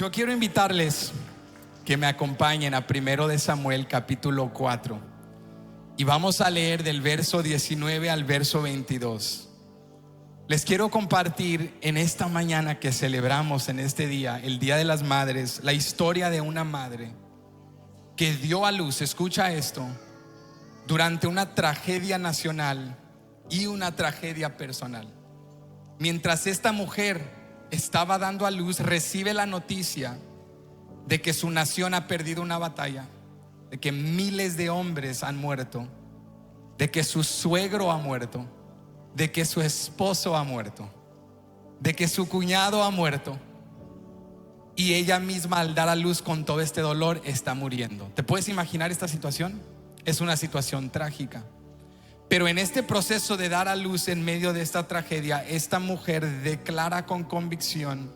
Yo quiero invitarles que me acompañen a 1 de Samuel capítulo 4 y vamos a leer del verso 19 al verso 22. Les quiero compartir en esta mañana que celebramos en este día, el Día de las Madres, la historia de una madre que dio a luz, escucha esto, durante una tragedia nacional y una tragedia personal. Mientras esta mujer estaba dando a luz, recibe la noticia de que su nación ha perdido una batalla, de que miles de hombres han muerto, de que su suegro ha muerto, de que su esposo ha muerto, de que su cuñado ha muerto, y ella misma al dar a luz con todo este dolor está muriendo. ¿Te puedes imaginar esta situación? Es una situación trágica. Pero en este proceso de dar a luz en medio de esta tragedia, esta mujer declara con convicción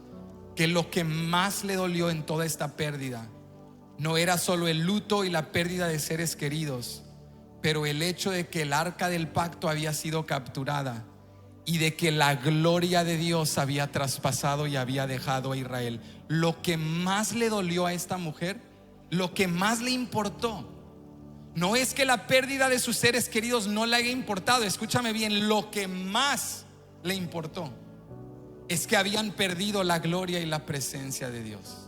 que lo que más le dolió en toda esta pérdida no era solo el luto y la pérdida de seres queridos, pero el hecho de que el arca del pacto había sido capturada y de que la gloria de Dios había traspasado y había dejado a Israel. Lo que más le dolió a esta mujer, lo que más le importó, no es que la pérdida de sus seres queridos no le haya importado. Escúchame bien, lo que más le importó es que habían perdido la gloria y la presencia de Dios.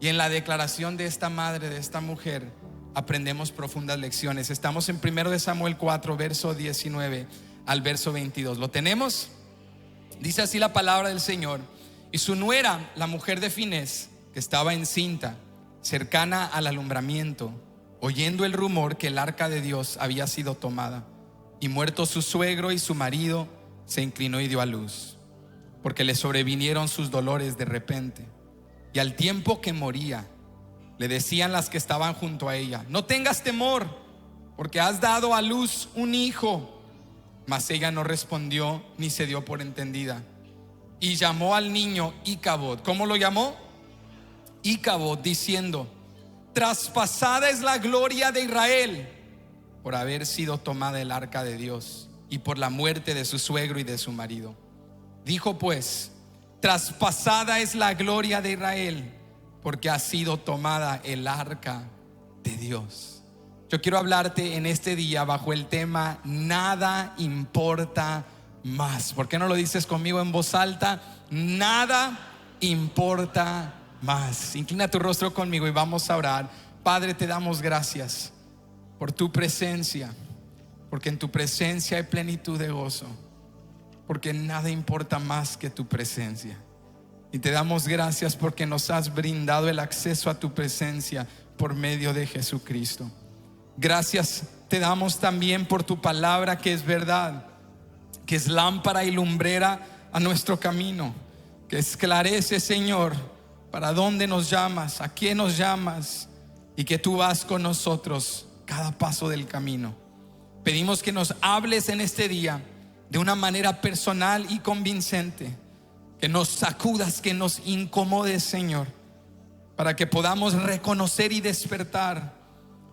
Y en la declaración de esta madre, de esta mujer, aprendemos profundas lecciones. Estamos en 1 de Samuel 4, verso 19 al verso 22. ¿Lo tenemos? Dice así la palabra del Señor: y su nuera, la mujer de Finés, que estaba encinta, cercana al alumbramiento, oyendo el rumor que el arca de Dios había sido tomada, y muerto su suegro y su marido, se inclinó y dio a luz, porque le sobrevinieron sus dolores de repente. Y al tiempo que moría, le decían las que estaban junto a ella: no tengas temor, porque has dado a luz un hijo. Mas ella no respondió ni se dio por entendida, y llamó al niño Icabod. ¿Cómo lo llamó? Icabod, diciendo: traspasada es la gloria de Israel por haber sido tomada el arca de Dios y por la muerte de su suegro y de su marido. Dijo pues: traspasada es la gloria de Israel porque ha sido tomada el arca de Dios. Yo quiero hablarte en este día bajo el tema: nada importa más. ¿Por qué no lo dices conmigo en voz alta? Nada importa más. Inclina tu rostro conmigo y vamos a orar. Padre, te damos gracias por tu presencia, porque en tu presencia hay plenitud de gozo, porque nada importa más que tu presencia. Y te damos gracias porque nos has brindado el acceso a tu presencia por medio de Jesucristo. Gracias te damos también por tu palabra, que es verdad, que es lámpara y lumbrera a nuestro camino, que esclarece, Señor, para dónde nos llamas, a quién nos llamas, y que tú vas con nosotros cada paso del camino. Pedimos que nos hables en este día de una manera personal y convincente, que nos sacudas, que nos incomodes, Señor, para que podamos reconocer y despertar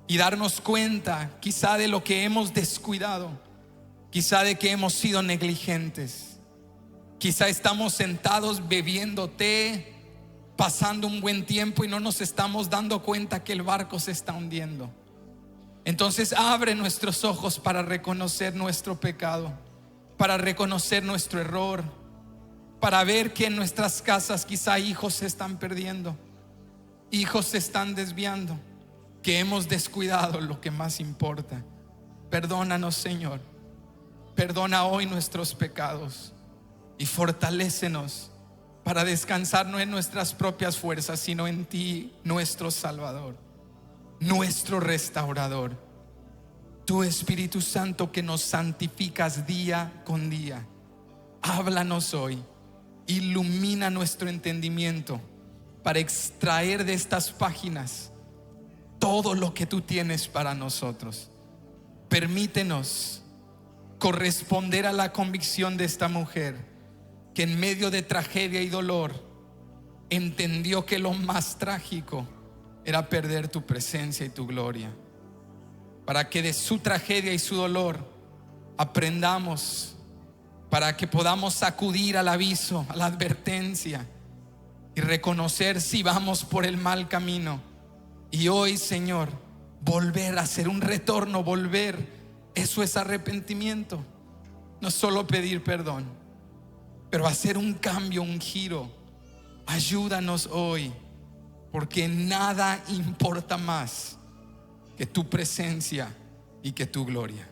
y darnos cuenta quizá de lo que hemos descuidado, quizá de que hemos sido negligentes, quizá estamos sentados bebiendo té, pasando un buen tiempo y no nos estamos dando cuenta que el barco se está hundiendo. Entonces abre nuestros ojos para reconocer nuestro pecado, para reconocer nuestro error, para ver que en nuestras casas quizá hijos se están perdiendo, hijos se están desviando, que hemos descuidado lo que más importa. Perdónanos, Señor. Perdona hoy nuestros pecados y fortalécenos para descansar no en nuestras propias fuerzas, sino en ti, nuestro Salvador, nuestro restaurador. Tu Espíritu Santo, que nos santificas día con día, háblanos hoy, ilumina nuestro entendimiento para extraer de estas páginas todo lo que tú tienes para nosotros. Permítenos corresponder a la convicción de esta mujer, que en medio de tragedia y dolor entendió que lo más trágico era perder tu presencia y tu gloria, para que de su tragedia y su dolor aprendamos, para que podamos acudir al aviso, a la advertencia, y reconocer si vamos por el mal camino. Y hoy, Señor, volver a hacer un retorno, volver. Eso es arrepentimiento. No solo pedir perdón, pero hacer un cambio, un giro. Ayúdanos hoy, porque nada importa más que tu presencia y que tu gloria.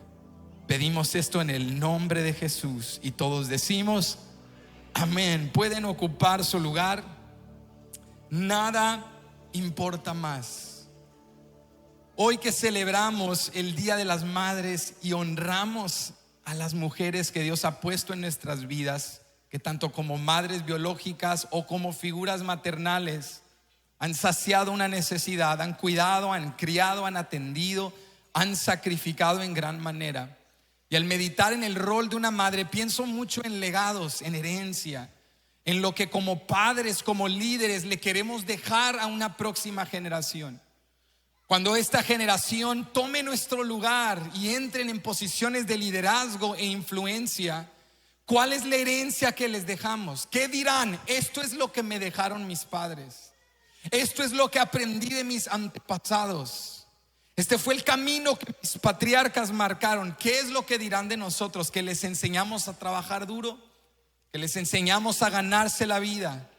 Pedimos esto en el nombre de Jesús y todos decimos amén. Pueden ocupar su lugar. Nada importa más. Hoy que celebramos el Día de las Madres y honramos a las mujeres que Dios ha puesto en nuestras vidas, que tanto como madres biológicas o como figuras maternales han saciado una necesidad, han cuidado, han criado, han atendido, han sacrificado en gran manera. Y al meditar en el rol de una madre, pienso mucho en legados, en herencia, en lo que como padres, como líderes le queremos dejar a una próxima generación. Cuando esta generación tome nuestro lugar y entren en posiciones de liderazgo e influencia, ¿cuál es la herencia que les dejamos? ¿Qué dirán? Esto es lo que me dejaron mis padres. Esto es lo que aprendí de mis antepasados. Este fue el camino que mis patriarcas marcaron. ¿Qué es lo que dirán de nosotros? ¿Que les enseñamos a trabajar duro? ¿Que les enseñamos a ganarse la vida?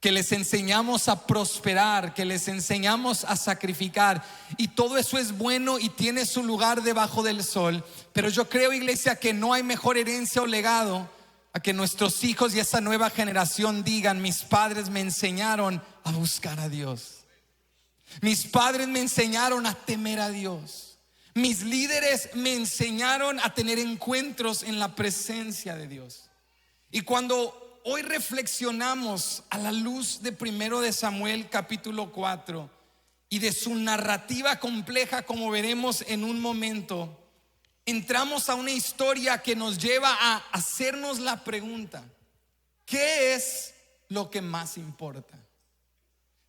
¿Que les enseñamos a prosperar? ¿Que les enseñamos a sacrificar? Y todo eso es bueno y tiene su lugar debajo del sol. Pero yo creo, iglesia, que no hay mejor herencia o legado a que nuestros hijos y esa nueva generación digan: mis padres me enseñaron a buscar a Dios. Mis padres me enseñaron a temer a Dios. Mis líderes me enseñaron a tener encuentros en la presencia de Dios. Y cuando hoy reflexionamos a la luz de 1 de Samuel capítulo 4 y de su narrativa compleja, como veremos en un momento, entramos a una historia que nos lleva a hacernos la pregunta: ¿qué es lo que más importa?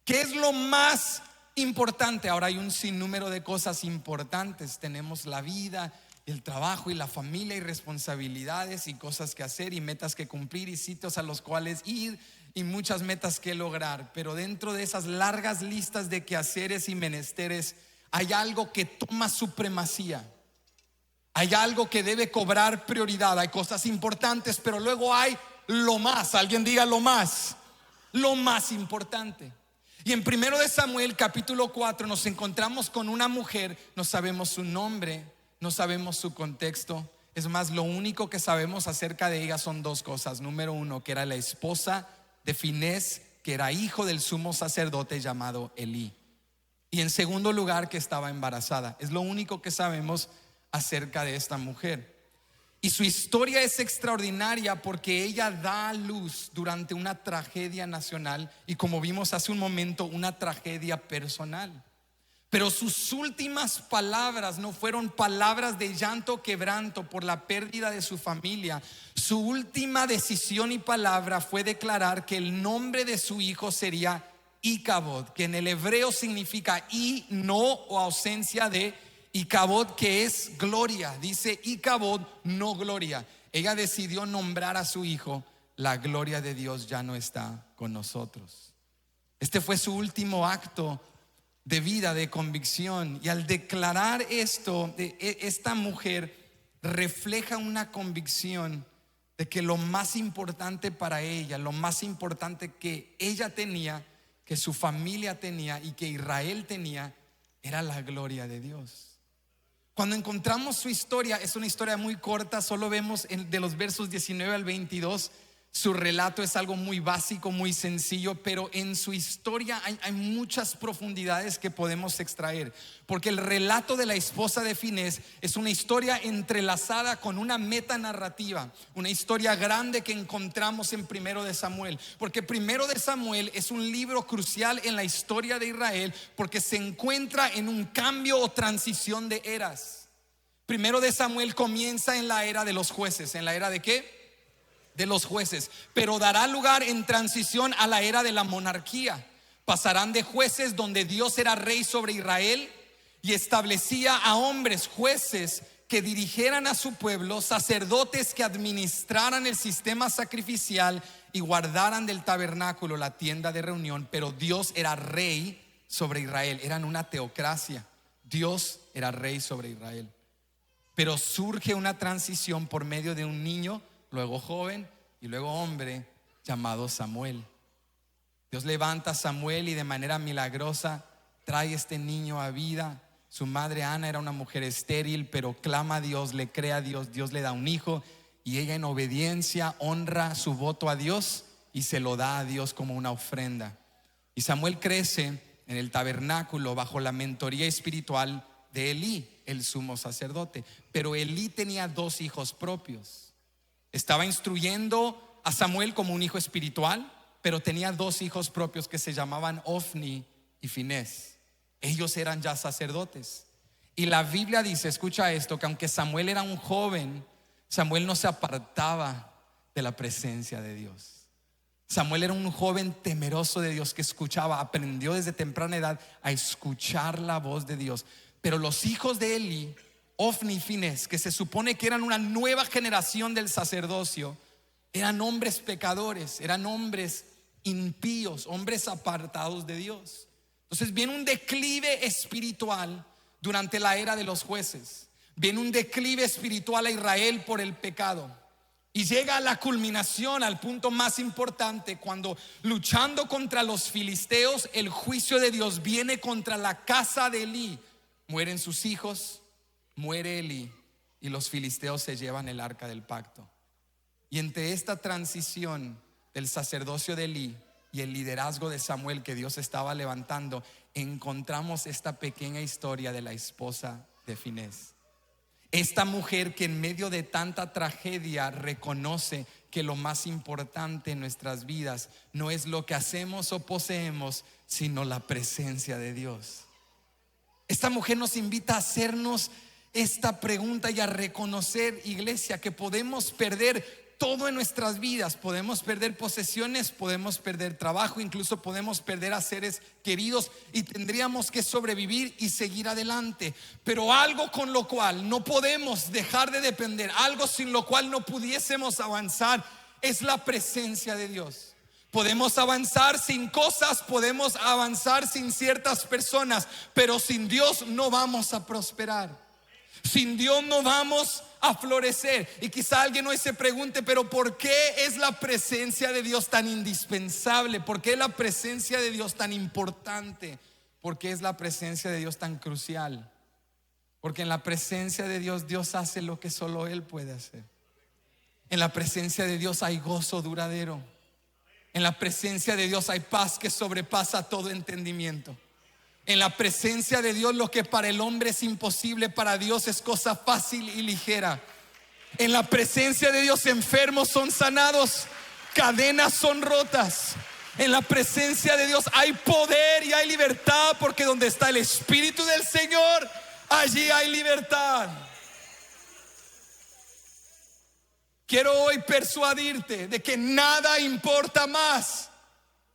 ¿Qué es lo más importante? Ahora hay un sinnúmero de cosas importantes. Tenemos la vida, el trabajo y la familia y responsabilidades y cosas que hacer y metas que cumplir y sitios a los cuales ir y muchas metas que lograr. Pero dentro de esas largas listas de quehaceres y menesteres hay algo que toma supremacía. Hay algo que debe cobrar prioridad. Hay cosas importantes, pero luego hay lo más. Alguien diga lo más importante. Y en 1 de Samuel capítulo 4 nos encontramos con una mujer. No sabemos su nombre, no sabemos su contexto. Es más, lo único que sabemos acerca de ella son dos cosas. Número uno, que era la esposa de Finés, que era hijo del sumo sacerdote llamado Elí. Y en segundo lugar, que estaba embarazada. Es lo único que sabemos acerca de esta mujer. Y su historia es extraordinaria porque ella da a luz durante una tragedia nacional y, como vimos hace un momento, una tragedia personal. Pero sus últimas palabras no fueron palabras de llanto, quebranto por la pérdida de su familia. Su última decisión y palabra fue declarar que el nombre de su hijo sería Icabod, que en el hebreo significa y, no o ausencia de, Icabod, que es gloria. Dice Icabod, no gloria. Ella decidió nombrar a su hijo: la gloria de Dios ya no está con nosotros. Este fue su último acto de vida, de convicción. Y al declarar esto, esta mujer refleja una convicción de que lo más importante para ella, lo más importante que ella tenía, que su familia tenía y que Israel tenía, era la gloria de Dios. Cuando encontramos su historia, es una historia muy corta. Solo vemos de los versos 19 al 22. Su relato es algo muy básico, muy sencillo, pero en su historia hay muchas profundidades que podemos extraer. Porque el relato de la esposa de Finés es una historia entrelazada con una metanarrativa, una historia grande que encontramos en 1 de Samuel. Porque 1 de Samuel es un libro crucial en la historia de Israel, porque se encuentra en un cambio o transición de eras. 1 de Samuel comienza en la era de los jueces. ¿En la era de qué? De los jueces. Pero dará lugar en transición a la era de la monarquía. Pasarán de jueces, donde Dios era rey sobre Israel y establecía a hombres jueces que dirigieran a su pueblo, sacerdotes que administraran el sistema sacrificial y guardaran del tabernáculo la tienda de reunión. Pero Dios era rey sobre Israel. Eran una teocracia. Dios era rey sobre Israel. Pero surge una transición por medio de un niño, luego joven y luego hombre, llamado Samuel. Dios levanta a Samuel y de manera milagrosa trae este niño a vida. Su madre Ana era una mujer estéril, pero clama a Dios, le cree a Dios. Dios le da un hijo y ella en obediencia honra su voto a Dios y se lo da a Dios como una ofrenda. Y Samuel crece en el tabernáculo bajo la mentoría espiritual de Elí, el sumo sacerdote. Pero Elí tenía dos hijos propios. Estaba instruyendo a Samuel como un hijo espiritual, pero tenía dos hijos propios que se llamaban Ofni y Finés. Ellos eran ya sacerdotes. Y la Biblia dice, escucha esto, que aunque Samuel era un joven, Samuel no se apartaba de la presencia de Dios. Samuel era un joven temeroso de Dios que escuchaba, aprendió desde temprana edad a escuchar la voz de Dios. Pero los hijos de Eli, Ofni y Finés, que se supone que eran una nueva generación del sacerdocio, eran hombres pecadores, eran hombres impíos, hombres apartados de Dios. Entonces viene un declive espiritual durante la era de los jueces. Viene un declive espiritual a Israel por el pecado. Y llega a la culminación, al punto más importante, cuando luchando contra los filisteos, el juicio de Dios viene contra la casa de Elí. Mueren sus hijos, muere Elí y los filisteos se llevan el arca del pacto. Y entre esta transición del sacerdocio de Elí y el liderazgo de Samuel que Dios estaba levantando, encontramos esta pequeña historia de la esposa de Finés. Esta mujer que en medio de tanta tragedia reconoce que lo más importante en nuestras vidas no es lo que hacemos o poseemos, sino la presencia de Dios. Esta mujer nos invita a hacernos esta pregunta y a reconocer, iglesia, que podemos perder todo en nuestras vidas. Podemos perder posesiones, podemos perder trabajo, incluso podemos perder a seres queridos y tendríamos que sobrevivir y seguir adelante. Pero algo con lo cual no podemos dejar de depender, algo sin lo cual no pudiésemos avanzar, es la presencia de Dios. Podemos avanzar sin cosas, podemos avanzar sin ciertas personas, pero sin Dios no vamos a prosperar. Sin Dios no vamos a florecer. Y quizá alguien hoy se pregunte, pero ¿por qué es la presencia de Dios tan indispensable? ¿Por qué es la presencia de Dios tan importante? ¿Por qué es la presencia de Dios tan crucial? Porque en la presencia de Dios, Dios hace lo que solo Él puede hacer. En la presencia de Dios hay gozo duradero. En la presencia de Dios hay paz que sobrepasa todo entendimiento. En la presencia de Dios, lo que para el hombre es imposible, para Dios es cosa fácil y ligera. En la presencia de Dios, enfermos son sanados, cadenas son rotas. En la presencia de Dios hay poder y hay libertad, porque donde está el Espíritu del Señor, allí hay libertad. Quiero hoy persuadirte de que nada importa más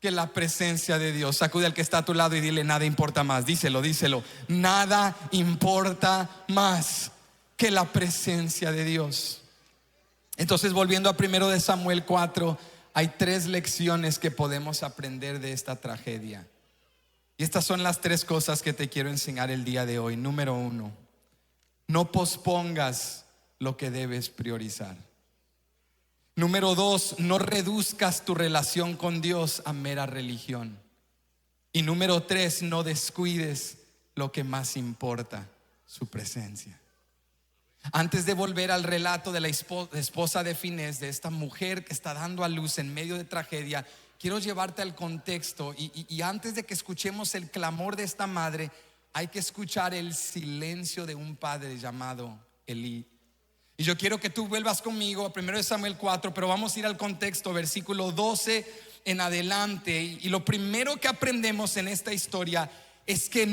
que la presencia de Dios. Sacude al que está a tu lado y dile: nada importa más. Díselo. Nada importa más que la presencia de Dios. Entonces, volviendo a 1 de Samuel 4, hay 3 lecciones que podemos aprender de esta tragedia. Y estas son las 3 cosas que te quiero enseñar el día de hoy. Número 1, no pospongas lo que debes priorizar. Número 2, no reduzcas tu relación con Dios a mera religión. Y número 3, no descuides lo que más importa, su presencia. Antes de volver al relato de la esposa de Finés, de esta mujer que está dando a luz en medio de tragedia, quiero llevarte al contexto y antes de que escuchemos el clamor de esta madre, hay que escuchar el silencio de un padre llamado Elí. Y yo quiero que tú vuelvas conmigo a 1 Samuel 4, pero vamos a ir al contexto, versículo 12 en adelante. Y lo primero que aprendemos en esta historia es que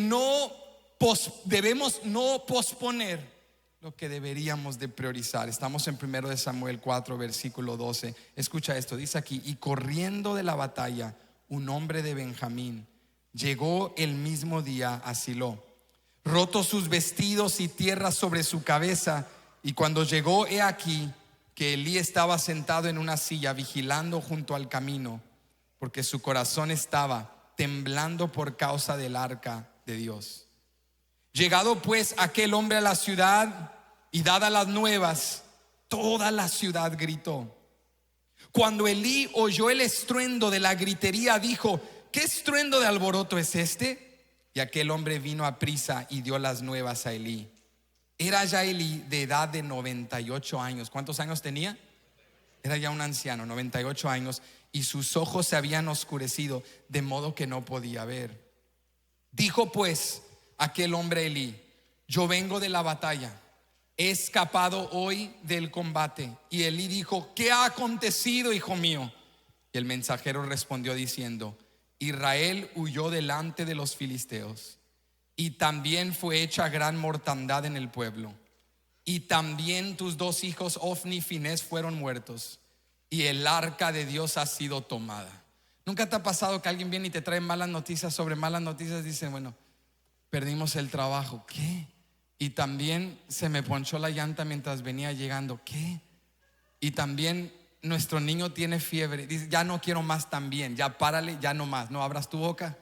debemos no posponer lo que deberíamos de priorizar. Estamos en 1 Samuel 4, versículo 12. Escucha esto, dice aquí: y corriendo de la batalla, un hombre de Benjamín llegó el mismo día a Silo, rotos sus vestidos y tierra sobre su cabeza. Y cuando llegó, he aquí que Elí estaba sentado en una silla vigilando junto al camino, porque su corazón estaba temblando por causa del arca de Dios. Llegado pues aquel hombre a la ciudad y dadas las nuevas, toda la ciudad gritó. Cuando Elí oyó el estruendo de la gritería, dijo: ¿qué estruendo de alboroto es este? Y aquel hombre vino a prisa y dio las nuevas a Elí. Era ya Elí de edad de 98 años. ¿Cuántos años tenía? Era ya un anciano, 98 años, y sus ojos se habían oscurecido, de modo que no podía ver. Dijo pues aquel hombre a Elí: yo vengo de la batalla, he escapado hoy del combate. Y Elí dijo: ¿qué ha acontecido, hijo mío? Y el mensajero respondió diciendo: Israel huyó delante de los filisteos, y también fue hecha gran mortandad en el pueblo, y también tus dos hijos Ofni y Finés fueron muertos, y el arca de Dios ha sido tomada. ¿Nunca te ha pasado que alguien viene y te trae malas noticias sobre malas noticias? Dicen: bueno, perdimos el trabajo. ¿Qué? Y también se me ponchó la llanta mientras venía llegando. ¿Qué? Y también nuestro niño tiene fiebre. Dice: ya no quiero más también. Ya párale, ya no más. No abras tu boca.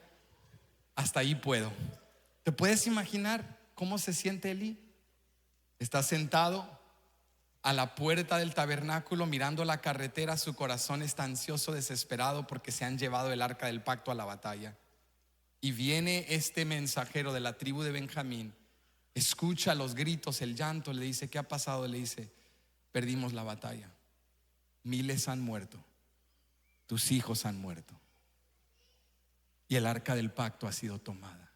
Hasta ahí puedo. ¿Te puedes imaginar cómo se siente Elí? Está sentado a la puerta del tabernáculo mirando la carretera. Su corazón está ansioso, desesperado, porque se han llevado el arca del pacto a la batalla. Y viene este mensajero de la tribu de Benjamín. Escucha los gritos, el llanto. Le dice: ¿qué ha pasado? Le dice: perdimos la batalla, miles han muerto, tus hijos han muerto, y el arca del pacto ha sido tomada.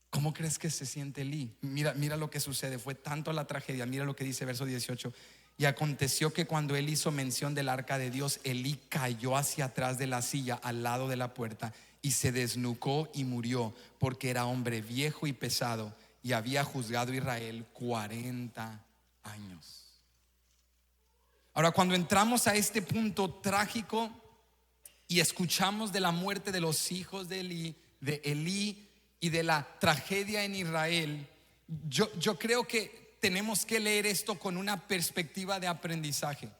¿Cómo crees que se siente Elí? Mira lo que sucede. Fue tanto la tragedia. Mira lo que dice verso 18. Y aconteció que cuando él hizo mención del arca de Dios, Elí cayó hacia atrás de la silla al lado de la puerta y se desnucó y murió, porque era hombre viejo y pesado, y había juzgado a Israel 40 años. Ahora, cuando entramos a este punto trágico y escuchamos de la muerte de los hijos de Elí y de la tragedia en Israel, yo creo que tenemos que leer esto con una perspectiva de aprendizaje.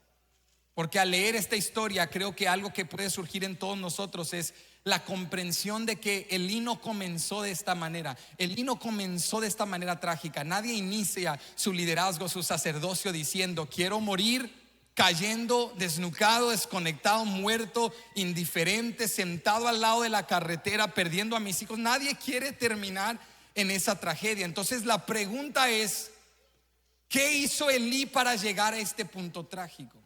Porque al leer esta historia, creo que algo que puede surgir en todos nosotros es la comprensión de que Elí no comenzó de esta manera. Elí no comenzó de esta manera trágica. Nadie inicia su liderazgo, su sacerdocio diciendo: quiero morir cayendo, desnucado, desconectado, muerto, indiferente, sentado al lado de la carretera, perdiendo a mis hijos. Nadie quiere terminar en esa tragedia. Entonces la pregunta es: ¿qué hizo Elí para llegar a este punto trágico?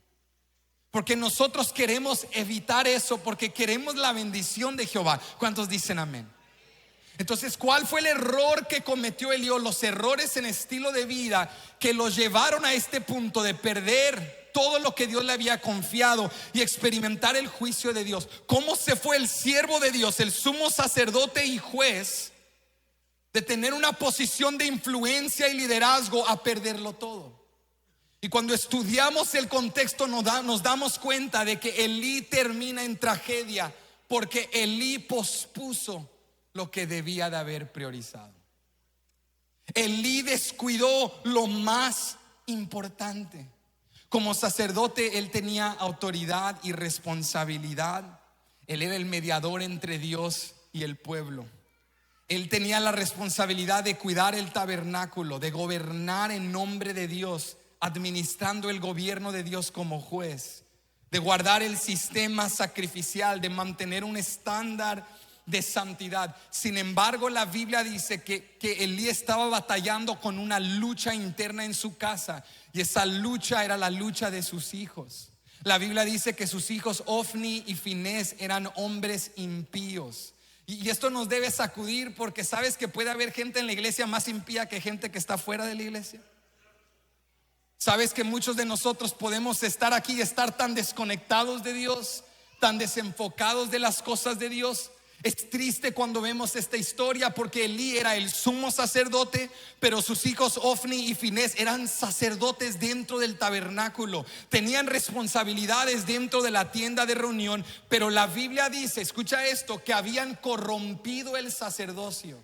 Porque nosotros queremos evitar eso, porque queremos la bendición de Jehová. ¿Cuántos dicen amén? Entonces, ¿cuál fue el error que cometió Elí, o los errores en estilo de vida que los llevaron a este punto de perder todo lo que Dios le había confiado y experimentar el juicio de Dios? ¿Cómo se fue el siervo de Dios, el sumo sacerdote y juez, de tener una posición de influencia y liderazgo a perderlo todo? Y cuando estudiamos el contexto nos damos cuenta de que Elí termina en tragedia porque Elí pospuso lo que debía de haber priorizado. Elí descuidó lo más importante. Como sacerdote, él tenía autoridad y responsabilidad. Él era el mediador entre Dios y el pueblo. Él tenía la responsabilidad de cuidar el tabernáculo, de gobernar en nombre de Dios, administrando el gobierno de Dios como juez, de guardar el sistema sacrificial, de mantener un estándar de santidad. Sin embargo, la Biblia dice que Elí estaba batallando con una lucha interna en su casa, y esa lucha era la lucha de sus hijos. La Biblia dice que sus hijos Ofni y Finés eran hombres impíos. Y esto nos debe sacudir, porque sabes que puede haber gente en la iglesia más impía que gente que está fuera de la iglesia. Sabes que muchos de nosotros podemos estar aquí y estar tan desconectados de Dios, tan desenfocados de las cosas de Dios. Es triste cuando vemos esta historia, porque Elí era el sumo sacerdote, pero sus hijos Ofni y Finés eran sacerdotes dentro del tabernáculo. Tenían responsabilidades dentro de la tienda de reunión, pero la Biblia dice, escucha esto, que habían corrompido el sacerdocio.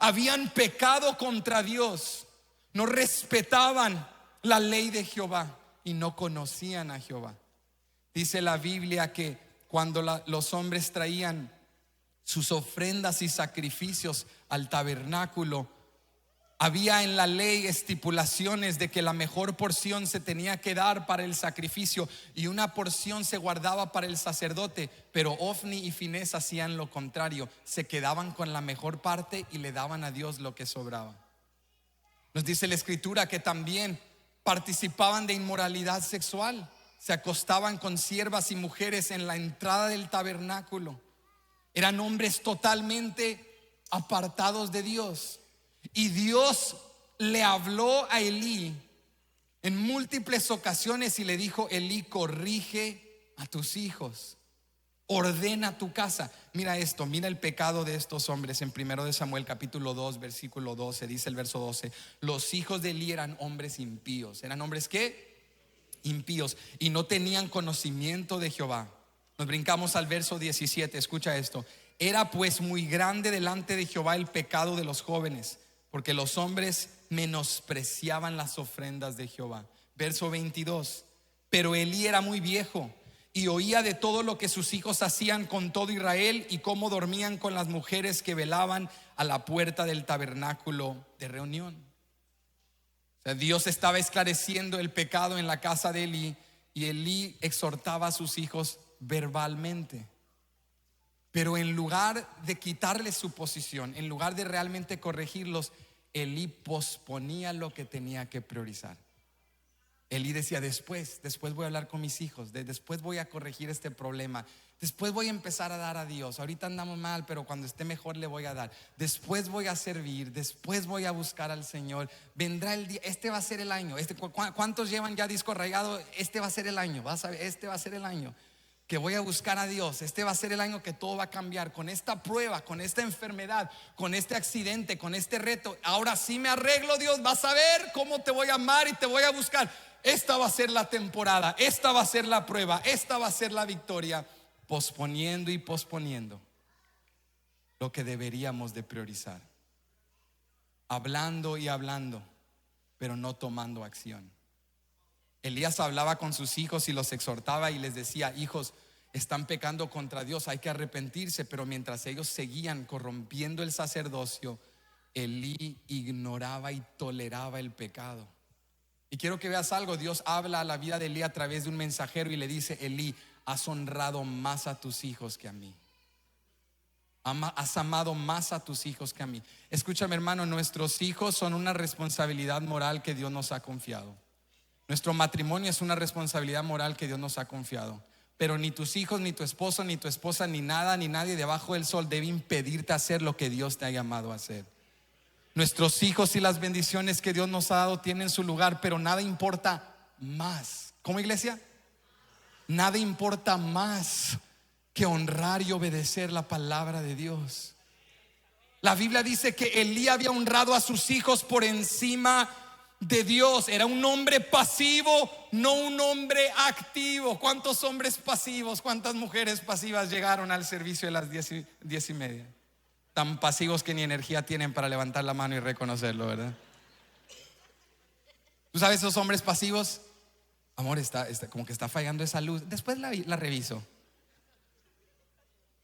habían pecado contra Dios, no respetaban la ley de Jehová y no conocían a Jehová. Dice la Biblia que cuando los hombres traían sus ofrendas y sacrificios al tabernáculo, había en la ley estipulaciones de que la mejor porción se tenía que dar para el sacrificio y una porción se guardaba para el sacerdote. Pero Ofni y Finés hacían lo contrario, se quedaban con la mejor parte y le daban a Dios lo que sobraba. Nos dice la escritura que también participaban de inmoralidad sexual, se acostaban con siervas y mujeres en la entrada del tabernáculo. Eran hombres totalmente apartados de Dios. Y Dios le habló a Elí en múltiples ocasiones y le dijo: Elí, corrige a tus hijos, ordena tu casa. Mira esto, mira el pecado de estos hombres. En 1 de Samuel capítulo 2 versículo 12 dice el verso 12: los hijos de Elí eran hombres impíos. ¿Eran hombres qué? Impíos, y no tenían conocimiento de Jehová. Nos brincamos al verso 17, escucha esto: era pues muy grande delante de Jehová el pecado de los jóvenes, porque los hombres menospreciaban las ofrendas de Jehová. Verso 22: pero Elí era muy viejo y oía de todo lo que sus hijos hacían con todo Israel y cómo dormían con las mujeres que velaban a la puerta del tabernáculo de reunión. O sea, Dios estaba esclareciendo el pecado en la casa de Elí, y Elí exhortaba a sus hijos verbalmente. Pero en lugar de quitarles su posición, en lugar de realmente corregirlos, Elí posponía lo que tenía que priorizar. Elí decía: después voy a hablar con mis hijos, después voy a corregir este problema, después voy a empezar a dar a Dios. Ahorita andamos mal, pero cuando esté mejor le voy a dar. Después voy a servir, después voy a buscar al Señor. Vendrá el día, este va a ser el año. ¿Cuántos llevan ya disco rayado? Este va a ser el año, vas a ver, este va a ser el año que voy a buscar a Dios. Este va a ser el año que todo va a cambiar. Con esta prueba, con esta enfermedad, con este accidente, con este reto, ahora sí me arreglo, Dios. Vas a ver cómo te voy a amar y te voy a buscar. Esta va a ser la temporada, esta va a ser la prueba, esta va a ser la victoria. Posponiendo y posponiendo lo que deberíamos de priorizar. Hablando y hablando, pero no tomando acción. Elías hablaba con sus hijos y los exhortaba y les decía: hijos, están pecando contra Dios, hay que arrepentirse. Pero mientras ellos seguían corrompiendo el sacerdocio, Elí ignoraba y toleraba el pecado. Y quiero que veas algo: Dios habla a la vida de Elí a través de un mensajero y le dice: Elí, has honrado más a tus hijos que a mí. Has amado más a tus hijos que a mí. Escúchame, hermano, nuestros hijos son una responsabilidad moral que Dios nos ha confiado. Nuestro matrimonio es una responsabilidad moral que Dios nos ha confiado. Pero ni tus hijos, ni tu esposo, ni tu esposa, ni nada, ni nadie debajo del sol debe impedirte hacer lo que Dios te ha llamado a hacer. Nuestros hijos y las bendiciones que Dios nos ha dado tienen su lugar, pero nada importa más. ¿Cómo, iglesia? Nada importa más que honrar y obedecer la palabra de Dios. La Biblia dice que Elí había honrado a sus hijos por encima de Dios. Era un hombre pasivo, no un hombre activo. ¿Cuántos hombres pasivos, cuántas mujeres pasivas llegaron al servicio de las 10:30? Tan pasivos que ni energía tienen para levantar la mano y reconocerlo, ¿verdad? ¿Tú sabes esos hombres pasivos? Amor, está como que está fallando esa luz. Después la reviso.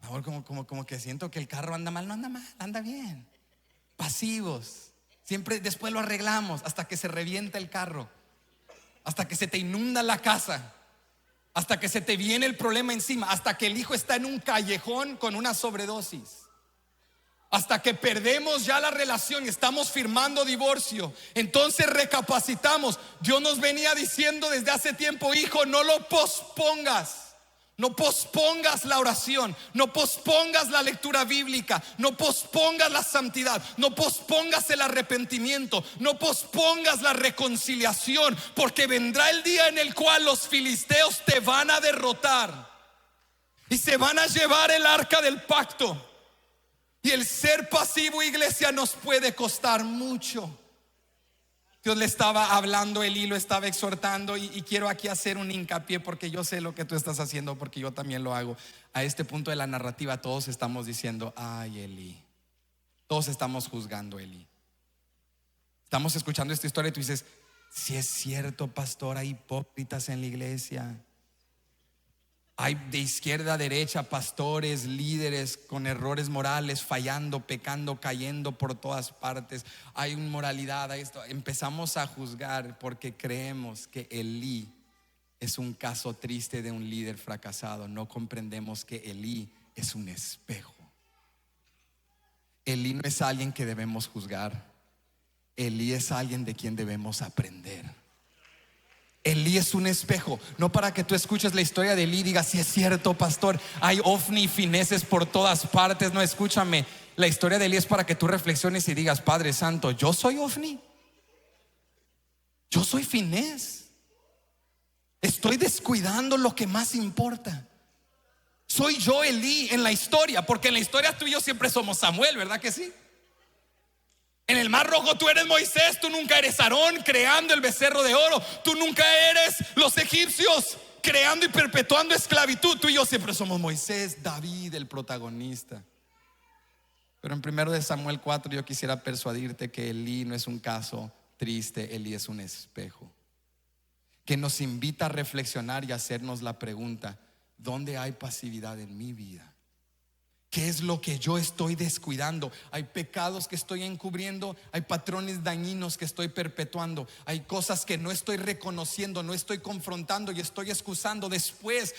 Amor, como que siento que el carro anda mal. No anda mal, anda bien. Pasivos. Siempre después lo arreglamos, hasta que se revienta el carro, hasta que se te inunda la casa, hasta que se te viene el problema encima, hasta que el hijo está en un callejón con una sobredosis, hasta que perdemos ya la relación y estamos firmando divorcio. Entonces recapacitamos. Dios nos venía diciendo desde hace tiempo: hijo, no lo pospongas. No pospongas la oración, no pospongas la lectura bíblica, no pospongas la santidad, no pospongas el arrepentimiento, no pospongas la reconciliación, porque vendrá el día en el cual los filisteos te van a derrotar y se van a llevar el arca del pacto. Y el ser pasivo, iglesia, nos puede costar mucho. Dios le estaba hablando, Elí lo estaba exhortando, y quiero aquí hacer un hincapié, porque yo sé lo que tú estás haciendo, porque yo también lo hago. A este punto de la narrativa todos estamos diciendo: ay, Elí, Todos estamos juzgando a Elí. Estamos escuchando esta historia y tú dices: si es cierto, pastor, hay hipócritas en la iglesia. Hay de izquierda a derecha pastores, líderes con errores morales, fallando, pecando, cayendo por todas partes. Hay inmoralidad, hay esto. Empezamos a juzgar porque creemos que Elí es un caso triste de un líder fracasado. No comprendemos que Elí es un espejo. Elí no es alguien que debemos juzgar. Elí es alguien de quien debemos aprender. Elí es un espejo, no para que tú escuches la historia de Elí y digas: si es cierto, pastor, hay Ofni y fineses por todas partes. No, escúchame, la historia de Elí es para que tú reflexiones y digas: Padre Santo, yo soy Ofni, yo soy finés, estoy descuidando lo que más importa. Soy yo Elí en la historia, porque en la historia tú y yo siempre somos Samuel, ¿verdad que sí? En el Mar Rojo tú eres Moisés, tú nunca eres Aarón creando el becerro de oro, tú nunca eres los egipcios creando y perpetuando esclavitud. Tú y yo siempre somos Moisés, David, el protagonista. Pero en 1 Samuel 4 yo quisiera persuadirte que Elí no es un caso triste. Elí es un espejo que nos invita a reflexionar y a hacernos la pregunta: ¿dónde hay pasividad en mi vida? ¿Qué es lo que yo estoy descuidando? Hay pecados que estoy encubriendo, hay patrones dañinos que estoy perpetuando, hay cosas que no estoy reconociendo, no estoy confrontando y estoy excusando. Después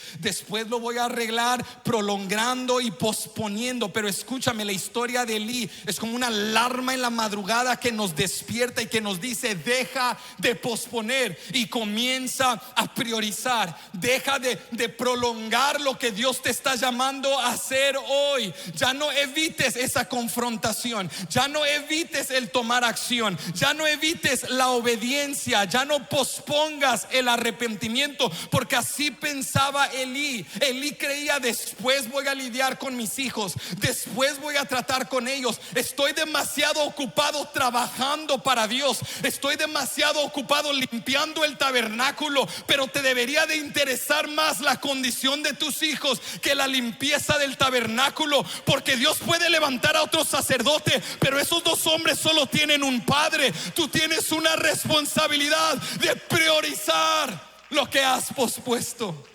lo voy a arreglar, prolongando y posponiendo. Pero escúchame, la historia de Elí es como una alarma en la madrugada que nos despierta y que nos dice: deja de posponer y comienza a priorizar. Deja de prolongar lo que Dios te está llamando a hacer hoy. Ya no evites esa confrontación, ya no evites el tomar acción, ya no evites la obediencia, ya no pospongas el arrepentimiento, porque así pensaba Elí. Elí creía: después voy a lidiar con mis hijos, después voy a tratar con ellos. Estoy demasiado ocupado trabajando para Dios, estoy demasiado ocupado limpiando el tabernáculo. Pero te debería de interesar más la condición de tus hijos que la limpieza del tabernáculo, porque Dios puede levantar a otro sacerdote, pero esos dos hombres solo tienen un padre. Tú tienes una responsabilidad de priorizar lo que has pospuesto.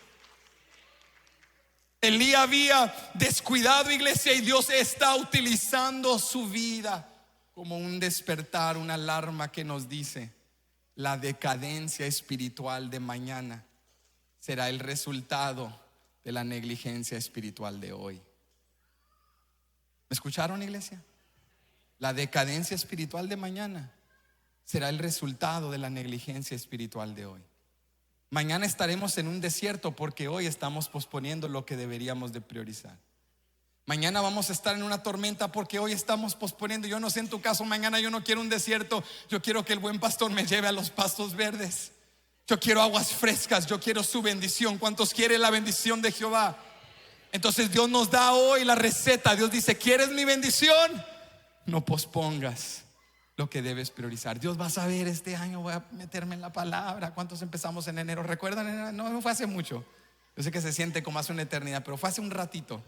Elí había descuidado, iglesia, y Dios está utilizando su vida como un despertar, una alarma que nos dice: la decadencia espiritual de mañana será el resultado de la negligencia espiritual de hoy. ¿Me escucharon, iglesia? La decadencia espiritual de mañana será el resultado de la negligencia espiritual de hoy. Mañana estaremos en un desierto porque hoy estamos posponiendo lo que deberíamos de priorizar. Mañana vamos a estar en una tormenta porque hoy estamos posponiendo. Yo no sé en tu caso, mañana yo no quiero un desierto. Yo quiero que el buen pastor me lleve a los pastos verdes. Yo quiero aguas frescas, yo quiero su bendición. ¿Cuántos quieren la bendición de Jehová? Entonces Dios nos da hoy la receta. Dios dice: ¿quieres mi bendición? No pospongas lo que debes priorizar. Dios va a saber, este año voy a meterme en la palabra. ¿Cuántos empezamos en enero? ¿Recuerdan? No fue hace mucho. Yo sé que se siente como hace una eternidad, pero fue hace un ratito.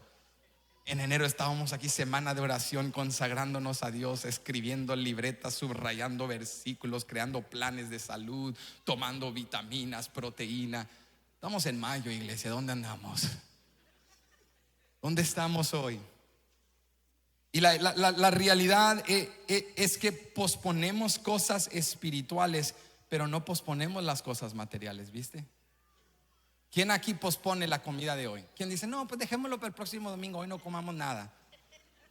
En enero estábamos aquí, semana de oración, consagrándonos a Dios, escribiendo libretas, subrayando versículos, creando planes de salud, tomando vitaminas, proteína. Estamos en mayo, iglesia. ¿Dónde andamos? ¿Dónde estamos hoy? Y la realidad es que posponemos cosas espirituales, pero no posponemos las cosas materiales, ¿viste? ¿Quién aquí pospone la comida de hoy? ¿Quién dice: no, pues dejémoslo para el próximo domingo, hoy no comamos nada?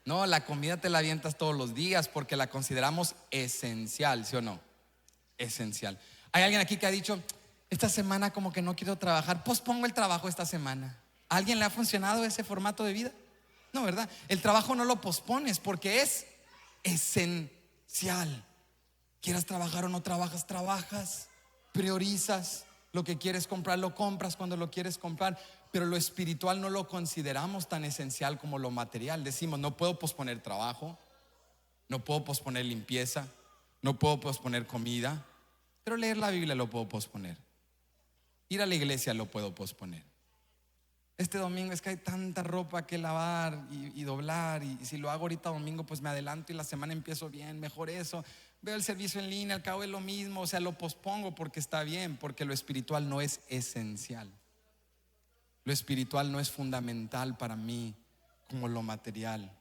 No, la comida te la avientas todos los días porque la consideramos esencial, ¿sí o no? Esencial. ¿Hay alguien aquí que ha dicho: esta semana como que no quiero trabajar, pospongo el trabajo esta semana? ¿A alguien le ha funcionado ese formato de vida? No, ¿verdad? El trabajo no lo pospones porque es esencial. Quieras trabajar o no trabajas, trabajas, priorizas. Lo que quieres comprar lo compras cuando lo quieres comprar. Pero lo espiritual no lo consideramos tan esencial como lo material. Decimos: no puedo posponer trabajo, no puedo posponer limpieza, no puedo posponer comida, pero leer la Biblia lo puedo posponer. Ir a la iglesia lo puedo posponer. Este domingo es que hay tanta ropa que lavar y doblar, y si lo hago ahorita domingo pues me adelanto y la semana empiezo bien, mejor eso. Veo el servicio en línea, al cabo es lo mismo, o sea, lo pospongo porque está bien, porque lo espiritual no es esencial. Lo espiritual no es fundamental para mí como lo material.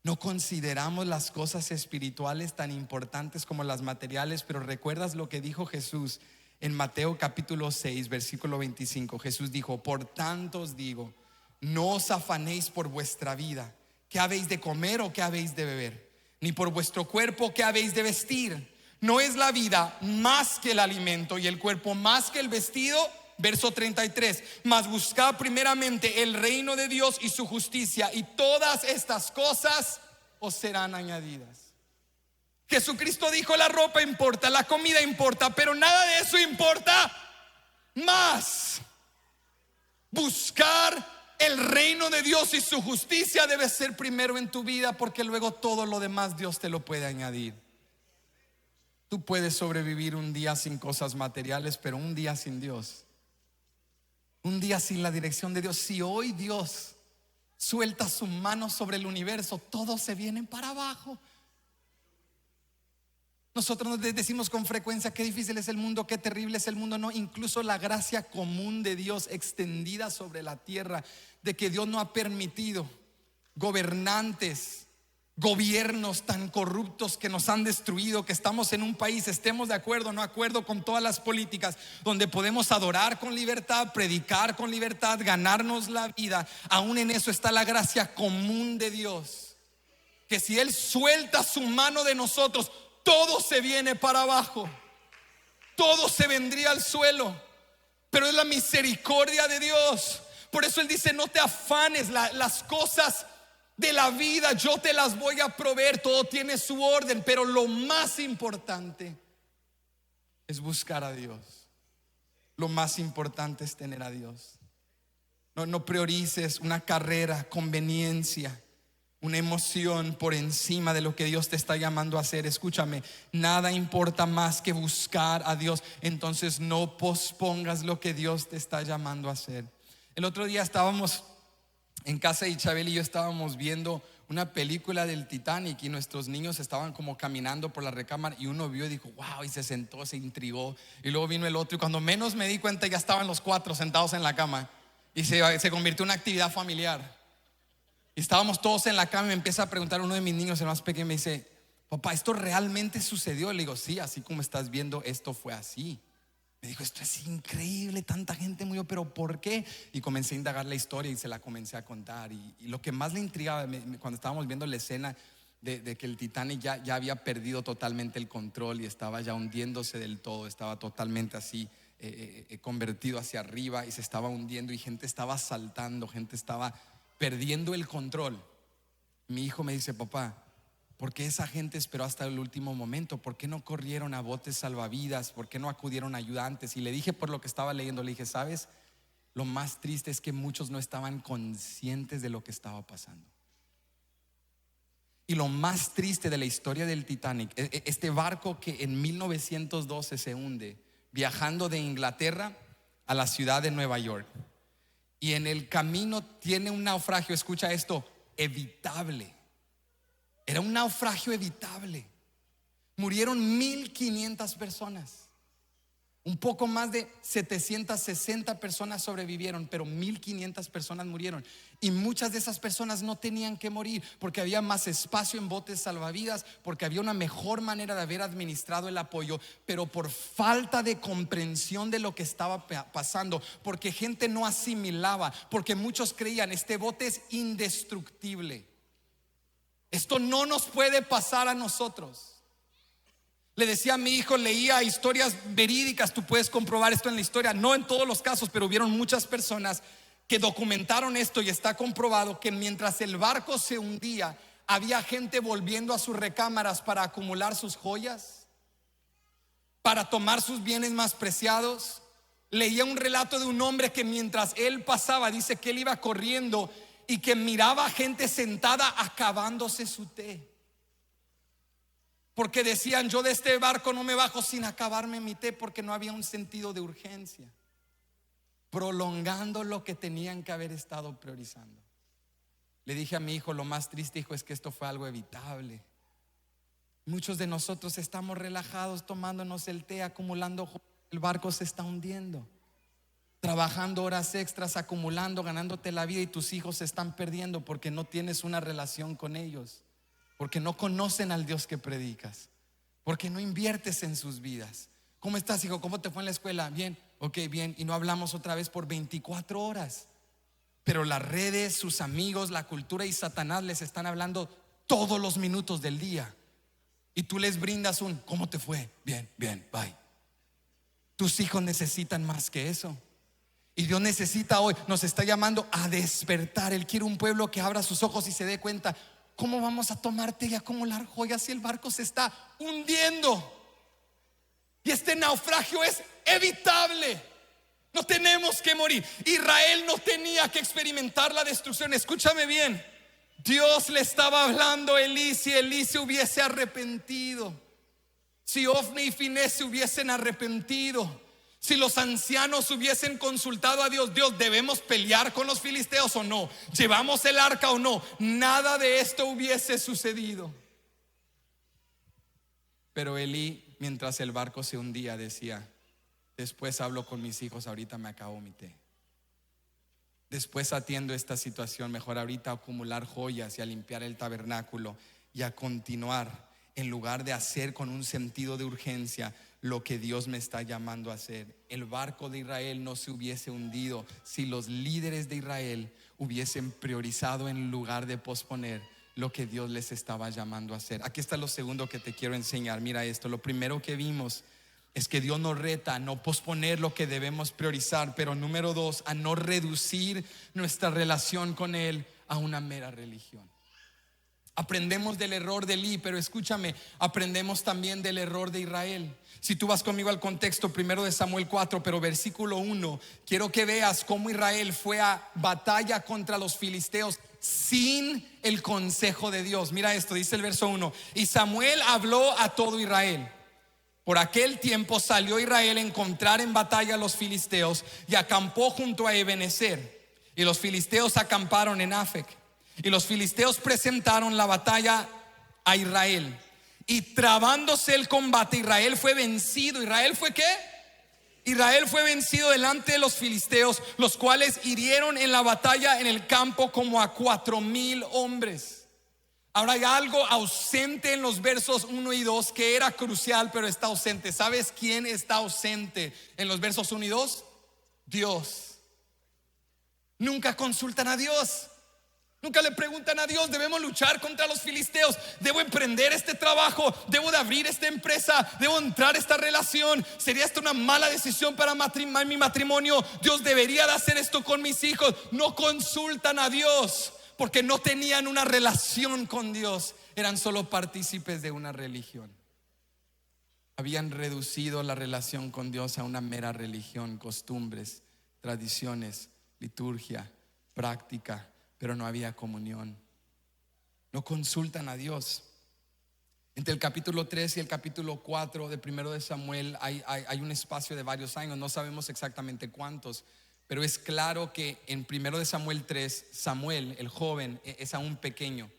No consideramos las cosas espirituales tan importantes como las materiales, pero ¿recuerdas lo que dijo Jesús en Mateo capítulo 6, versículo 25? Jesús dijo: por tanto os digo, no os afanéis por vuestra vida, qué habéis de comer o qué habéis de beber, ni por vuestro cuerpo, qué habéis de vestir. ¿No es la vida más que el alimento y el cuerpo más que el vestido? Verso 33: mas buscad primeramente el reino de Dios y su justicia, y todas estas cosas os serán añadidas. Jesucristo dijo: la ropa importa, la comida importa, pero nada de eso importa más. Buscar el reino de Dios y su justicia debe ser primero en tu vida, porque luego todo lo demás Dios te lo puede añadir. Tú puedes sobrevivir un día sin cosas materiales, pero un día sin Dios, un día sin la dirección de Dios, si hoy Dios suelta su mano sobre el universo, todos se vienen para abajo. Nosotros nos decimos con frecuencia: qué difícil es el mundo, qué terrible es el mundo. No, incluso la gracia común de Dios extendida sobre la tierra, de que Dios no ha permitido gobernantes, gobiernos tan corruptos que nos han destruido, que estamos en un país, estemos de acuerdo o no acuerdo con todas las políticas, donde podemos adorar con libertad, predicar con libertad, ganarnos la vida. Aún en eso está la gracia común de Dios, que si Él suelta su mano de nosotros, todo se viene para abajo, todo se vendría al suelo. Pero es la misericordia de Dios. Por eso Él dice: no te afanes, las cosas de la vida yo te las voy a proveer. Todo tiene su orden, pero lo más importante es buscar a Dios. Lo más importante es tener a Dios. No priorices una carrera, conveniencia, una emoción por encima de lo que Dios te está llamando a hacer. Escúchame, nada importa más que buscar a Dios. Entonces no pospongas lo que Dios te está llamando a hacer. El otro día estábamos en casa, y Chabel y yo estábamos viendo una película del Titanic, y nuestros niños estaban como caminando por la recámara, y uno vio y dijo: wow, y se sentó, se intrigó. Y luego vino el otro, y cuando menos me di cuenta ya estaban los cuatro sentados en la cama, y se convirtió en una actividad familiar. Y estábamos todos en la cama, y me empieza a preguntar uno de mis niños, el más pequeño, me dice: papá, ¿esto realmente sucedió? Le digo: sí, así como estás viendo, esto fue así. Me dijo: esto es increíble, tanta gente murió, pero ¿por qué? Y comencé a indagar la historia y se la comencé a contar. Y lo que más le intrigaba cuando estábamos viendo la escena de que el Titanic ya había perdido totalmente el control y estaba ya hundiéndose del todo, estaba totalmente así convertido hacia arriba y se estaba hundiendo, y gente estaba saltando, gente estaba perdiendo el control. Mi hijo me dice: papá, ¿por qué esa gente esperó hasta el último momento? ¿Por qué no corrieron a botes salvavidas? ¿Por qué no acudieron a ayudantes? Y le dije, por lo que estaba leyendo, le dije: ¿sabes? Lo más triste es que muchos no estaban conscientes de lo que estaba pasando. Y lo más triste de la historia del Titanic, este barco que en 1912 se hunde, viajando de Inglaterra a la ciudad de Nueva York, y en el camino tiene un naufragio, escucha esto, evitable. Era un naufragio evitable. Murieron 1,500 personas. Un poco más de 760 personas sobrevivieron, pero 1,500 personas murieron. Y muchas de esas personas no tenían que morir, porque había más espacio en botes salvavidas, porque había una mejor manera de haber administrado el apoyo. Pero por falta de comprensión de lo que estaba pasando, porque gente no asimilaba, porque muchos creían: este bote es indestructible, esto no nos puede pasar a nosotros. Le decía a mi hijo, leía historias verídicas, tú puedes comprobar esto en la historia, no en todos los casos, pero hubieron muchas personas que documentaron esto, y está comprobado que mientras el barco se hundía, había gente volviendo a sus recámaras para acumular sus joyas, para tomar sus bienes más preciados. Leía un relato de un hombre que mientras él pasaba, dice que él iba corriendo y que miraba a gente sentada acabándose su té, porque decían: yo de este barco no me bajo sin acabarme mi té, porque no había un sentido de urgencia. prolongando lo que tenían que haber estado priorizando. Le dije a mi hijo, lo más triste, hijo, es que esto fue algo evitable. Muchos de nosotros estamos relajados tomándonos el té, acumulando, el barco se está hundiendo, trabajando horas extras, acumulando, ganándote la vida, y tus hijos se están perdiendo porque no tienes una relación con ellos, porque no conocen al Dios que predicas, porque no inviertes en sus vidas. ¿Cómo estás, hijo? ¿Cómo te fue en la escuela? Bien, ok, bien. Y no hablamos otra vez por 24 horas. Pero las redes, sus amigos, la cultura y Satanás les están hablando todos los minutos del día. Y tú les brindas un ¿cómo te fue? Bien, bien, bye. Tus hijos necesitan más que eso. Y Dios necesita hoy, nos está llamando a despertar. Él quiere un pueblo que abra sus ojos y se dé cuenta: ¿cómo vamos a tomarte y acumular joyas si el barco se está hundiendo? Y este naufragio es evitable. No tenemos que morir. Israel no tenía que experimentar la destrucción. Escúchame bien. Dios le estaba hablando a Elí. Si Elí se hubiese arrepentido, si Ofni y Finés se hubiesen arrepentido, si los ancianos hubiesen consultado a Dios: Dios, ¿debemos pelear con los filisteos o no? ¿Llevamos el arca o no? Nada de esto hubiese sucedido. Pero Elí, mientras el barco se hundía, decía: después hablo con mis hijos, ahorita me acabo mi té. Después atiendo esta situación, mejor ahorita acumular joyas y a limpiar el tabernáculo y a continuar, en lugar de hacer con un sentido de urgencia lo que Dios me está llamando a hacer. El barco de Israel no se hubiese hundido si los líderes de Israel hubiesen priorizado en lugar de posponer lo que Dios les estaba llamando a hacer. Aquí está lo segundo que te quiero enseñar. Mira esto. Lo primero que vimos es que Dios nos reta a no posponer lo que debemos priorizar, pero número dos, a no reducir nuestra relación con Él a una mera religión. Aprendemos del error de Elí, pero escúchame, aprendemos también del error de Israel. Si tú vas conmigo al contexto primero de Samuel 4, pero versículo 1, quiero que veas cómo Israel fue a batalla contra los filisteos sin el consejo de Dios. Mira esto, dice el verso 1: y Samuel habló a todo Israel. Por aquel tiempo salió Israel a encontrar en batalla a los filisteos y acampó junto a Ebenezer. Y los filisteos acamparon en Afec. Y los filisteos presentaron la batalla a Israel. Y trabándose el combate, Israel fue vencido. ¿Israel fue qué? Israel fue vencido delante de los filisteos, los cuales hirieron en la batalla en el campo como a 4,000 hombres. Ahora hay algo ausente en los versos 1 y 2 que era crucial, pero está ausente. ¿Sabes quién está ausente en los versos 1 y 2? Dios. Nunca consultan a Dios. Nunca le preguntan a Dios: debemos luchar contra los filisteos, debo emprender este trabajo, debo de abrir esta empresa, debo entrar a esta relación, sería esta una mala decisión para mi matrimonio, Dios debería de hacer esto con mis hijos. No consultan a Dios porque no tenían una relación con Dios, eran solo partícipes de una religión. Habían reducido la relación con Dios a una mera religión, costumbres, tradiciones, liturgia, práctica, pero no había comunión. No consultan a Dios. Entre el capítulo 3 y el capítulo 4 de primero de Samuel hay un espacio de varios años, no sabemos exactamente cuántos, pero es claro que en primero de Samuel 3, Samuel, el joven, es aún pequeño,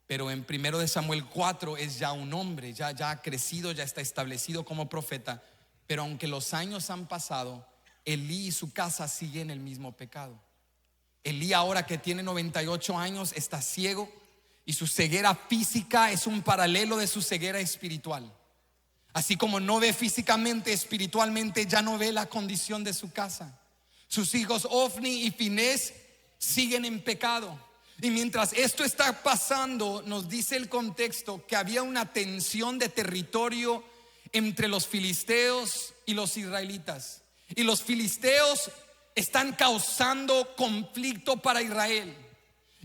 pero en primero de Samuel 4 es ya un hombre, ya ha crecido, ya está establecido como profeta. Pero aunque los años han pasado, Elí y su casa siguen el mismo pecado. Elí, ahora que tiene 98 años, está ciego, y su ceguera física es un paralelo de su ceguera espiritual. Así como no ve físicamente, espiritualmente ya no ve la condición de su casa. Sus hijos Ofni y Finés siguen en pecado. Y mientras esto está pasando, nos dice el contexto que había una tensión de territorio entre los filisteos y los israelitas. Y los filisteos están causando conflicto para Israel.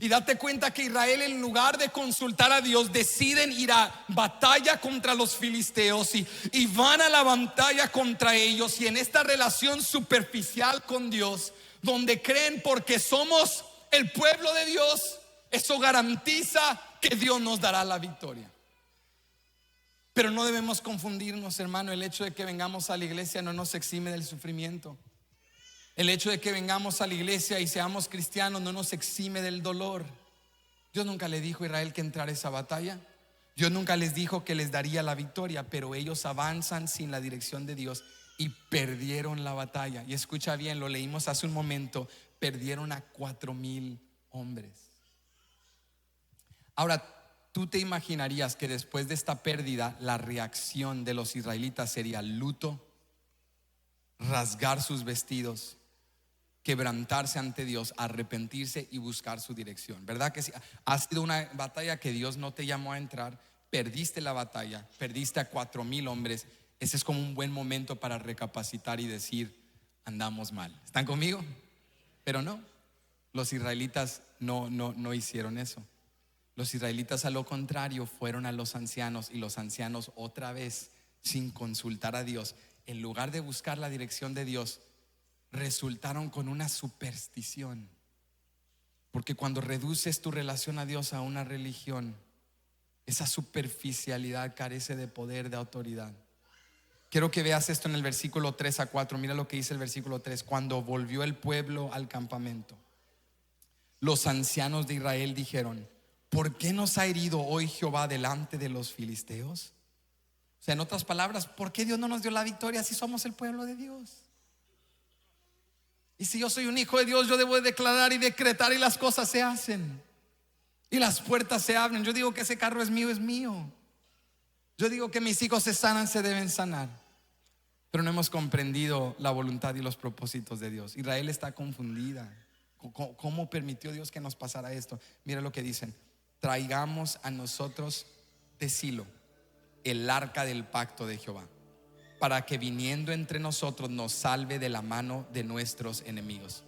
Y date cuenta que Israel, en lugar de consultar a Dios, deciden ir a batalla contra los filisteos y van a la batalla contra ellos. Y en esta relación superficial con Dios, donde creen porque somos el pueblo de Dios, eso garantiza que Dios nos dará la victoria. Pero no debemos confundirnos, hermano. El hecho de que vengamos a la iglesia no nos exime del sufrimiento. El hecho de que vengamos a la iglesia y seamos cristianos no nos exime del dolor. Dios nunca le dijo a Israel que entrara a esa batalla. Dios nunca les dijo que les daría la victoria, pero ellos avanzan sin la dirección de Dios y perdieron la batalla. Y escucha bien, lo leímos hace un momento, perdieron a 4,000 hombres. Ahora, ¿tú te imaginarías que después de esta pérdida la reacción de los israelitas sería luto, rasgar sus vestidos, quebrantarse ante Dios, arrepentirse y buscar su dirección? ¿Verdad que sí? Ha sido una batalla que Dios no te llamó a entrar, perdiste la batalla, perdiste a 4,000 hombres. Ese es como un buen momento para recapacitar y decir: andamos mal. ¿Están conmigo? Pero no, los israelitas no hicieron eso. Los israelitas, a lo contrario, fueron a los ancianos, y los ancianos, otra vez, sin consultar a Dios, en lugar de buscar la dirección de Dios, resultaron con una superstición. Porque cuando reduces tu relación a Dios a una religión, esa superficialidad carece de poder, de autoridad. Quiero que veas esto en el versículo 3 a 4. Mira lo que dice el versículo 3. Cuando volvió el pueblo al campamento, los ancianos de Israel dijeron: ¿por qué nos ha herido hoy Jehová delante de los filisteos? O sea, en otras palabras, ¿por qué Dios no nos dio la victoria si somos el pueblo de Dios? Y si yo soy un hijo de Dios, yo debo de declarar y decretar, y las cosas se hacen y las puertas se abren. Yo digo que ese carro es mío, es mío. Yo digo que mis hijos se sanan, se deben sanar. Pero no hemos comprendido la voluntad y los propósitos de Dios. Israel está confundida. ¿Cómo permitió Dios que nos pasara esto? Mira lo que dicen: traigamos a nosotros de Silo el arca del pacto de Jehová, para que viniendo entre nosotros nos salve de la mano de nuestros enemigos.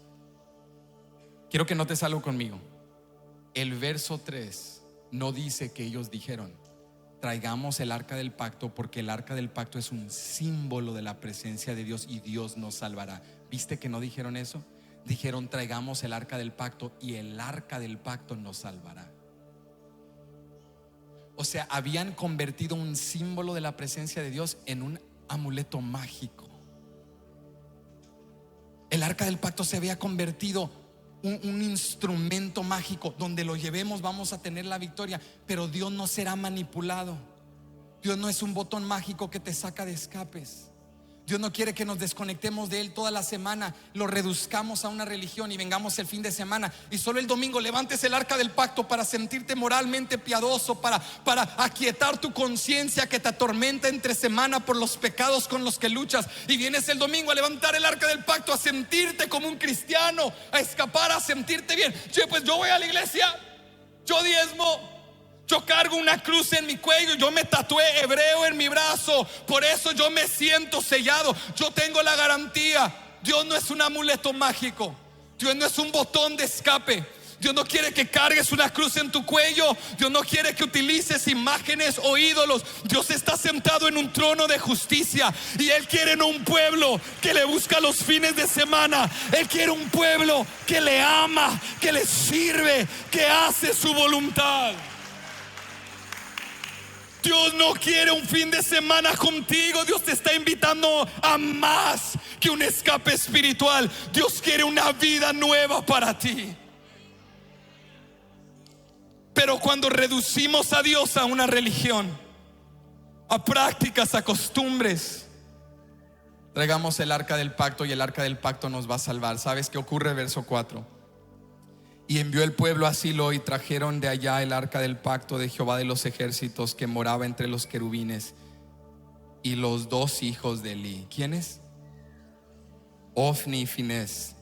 Quiero que notes algo conmigo. El verso 3 no dice que ellos dijeron: traigamos el arca del pacto, porque el arca del pacto es un símbolo de la presencia de Dios y Dios nos salvará. ¿Viste que no dijeron eso? Dijeron: traigamos el arca del pacto y el arca del pacto nos salvará. O sea, habían convertido un símbolo de la presencia de Dios en un amuleto mágico. El arca del pacto se había convertido un instrumento mágico. Donde lo llevemos vamos a tener la victoria. Pero Dios no será manipulado. Dios no es un botón mágico que te saca de escapes. Dios no quiere que nos desconectemos de Él toda la semana, lo reduzcamos a una religión y vengamos el fin de semana y solo el domingo levantes el arca del pacto para sentirte moralmente piadoso, para aquietar tu conciencia que te atormenta entre semana por los pecados con los que luchas, y vienes el domingo a levantar el arca del pacto, a sentirte como un cristiano, a escapar, a sentirte bien. Pues yo voy a la iglesia, yo diezmo, yo cargo una cruz en mi cuello, yo me tatué hebreo en mi brazo, por eso yo me siento sellado, yo tengo la garantía. Dios no es un amuleto mágico, Dios no es un botón de escape. Dios no quiere que cargues una cruz en tu cuello. Dios no quiere que utilices imágenes o ídolos. Dios está sentado en un trono de justicia, y Él quiere no un pueblo que le busca los fines de semana. Él quiere un pueblo que le ama, que le sirve, que hace su voluntad. Dios no quiere un fin de semana contigo. Dios te está invitando a más que un escape espiritual. Dios quiere una vida nueva para ti. Pero cuando reducimos a Dios a una religión, a prácticas, a costumbres, traigamos el arca del pacto y el arca del pacto nos va a salvar. ¿Sabes qué ocurre? Verso 4. Y envió el pueblo a Silo, y trajeron de allá el arca del pacto de Jehová de los ejércitos, que moraba entre los querubines, y los dos hijos de Eli. ¿Quiénes? Ofni y Finés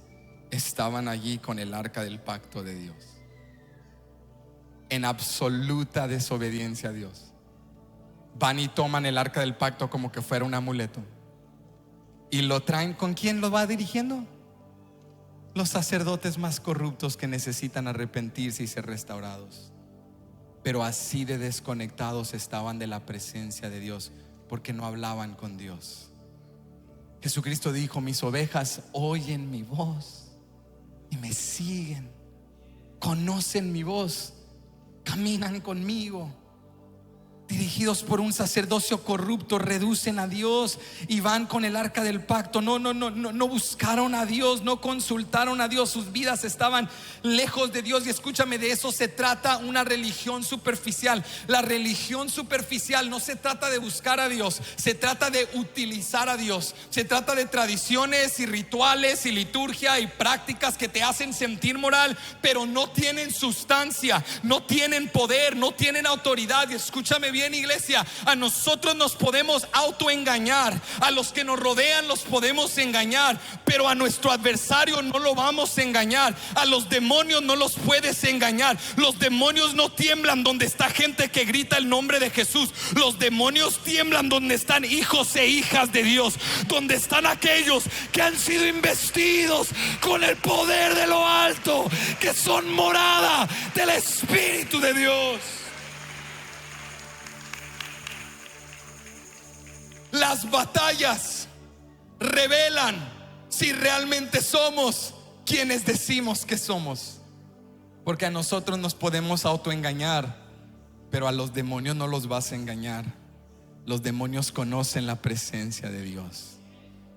estaban allí con el arca del pacto de Dios, en absoluta desobediencia a Dios. Van y toman el arca del pacto como que fuera un amuleto, y lo traen. ¿Con quién lo va dirigiendo? Los sacerdotes más corruptos que necesitan arrepentirse y ser restaurados. Pero así de desconectados estaban de la presencia de Dios, porque no hablaban con Dios. Jesucristo dijo: mis ovejas oyen mi voz y me siguen, conocen mi voz, caminan conmigo. dirigidos por un sacerdocio corrupto, reducen a Dios y van con el arca del pacto. No buscaron a Dios, no consultaron a Dios. Sus vidas estaban lejos de Dios. Y escúchame, de eso se trata una religión superficial. La religión superficial no se trata de buscar a Dios, se trata de utilizar a Dios. Se trata de tradiciones y rituales y liturgia y prácticas que te hacen sentir moral, pero no tienen sustancia, no tienen poder, no tienen autoridad. Y escúchame bien, iglesia, a nosotros nos podemos autoengañar, a los que nos rodean los podemos engañar, pero a nuestro adversario no lo vamos a engañar. A los demonios no los puedes engañar. Los demonios no tiemblan donde está gente que grita el nombre de Jesús. Los demonios tiemblan donde están hijos e hijas de Dios, donde están aquellos que han sido investidos con el poder de lo alto, que son morada del Espíritu de Dios. Las batallas revelan si realmente somos quienes decimos que somos, porque a nosotros nos podemos autoengañar, pero a los demonios no los vas a engañar. Los demonios conocen la presencia de Dios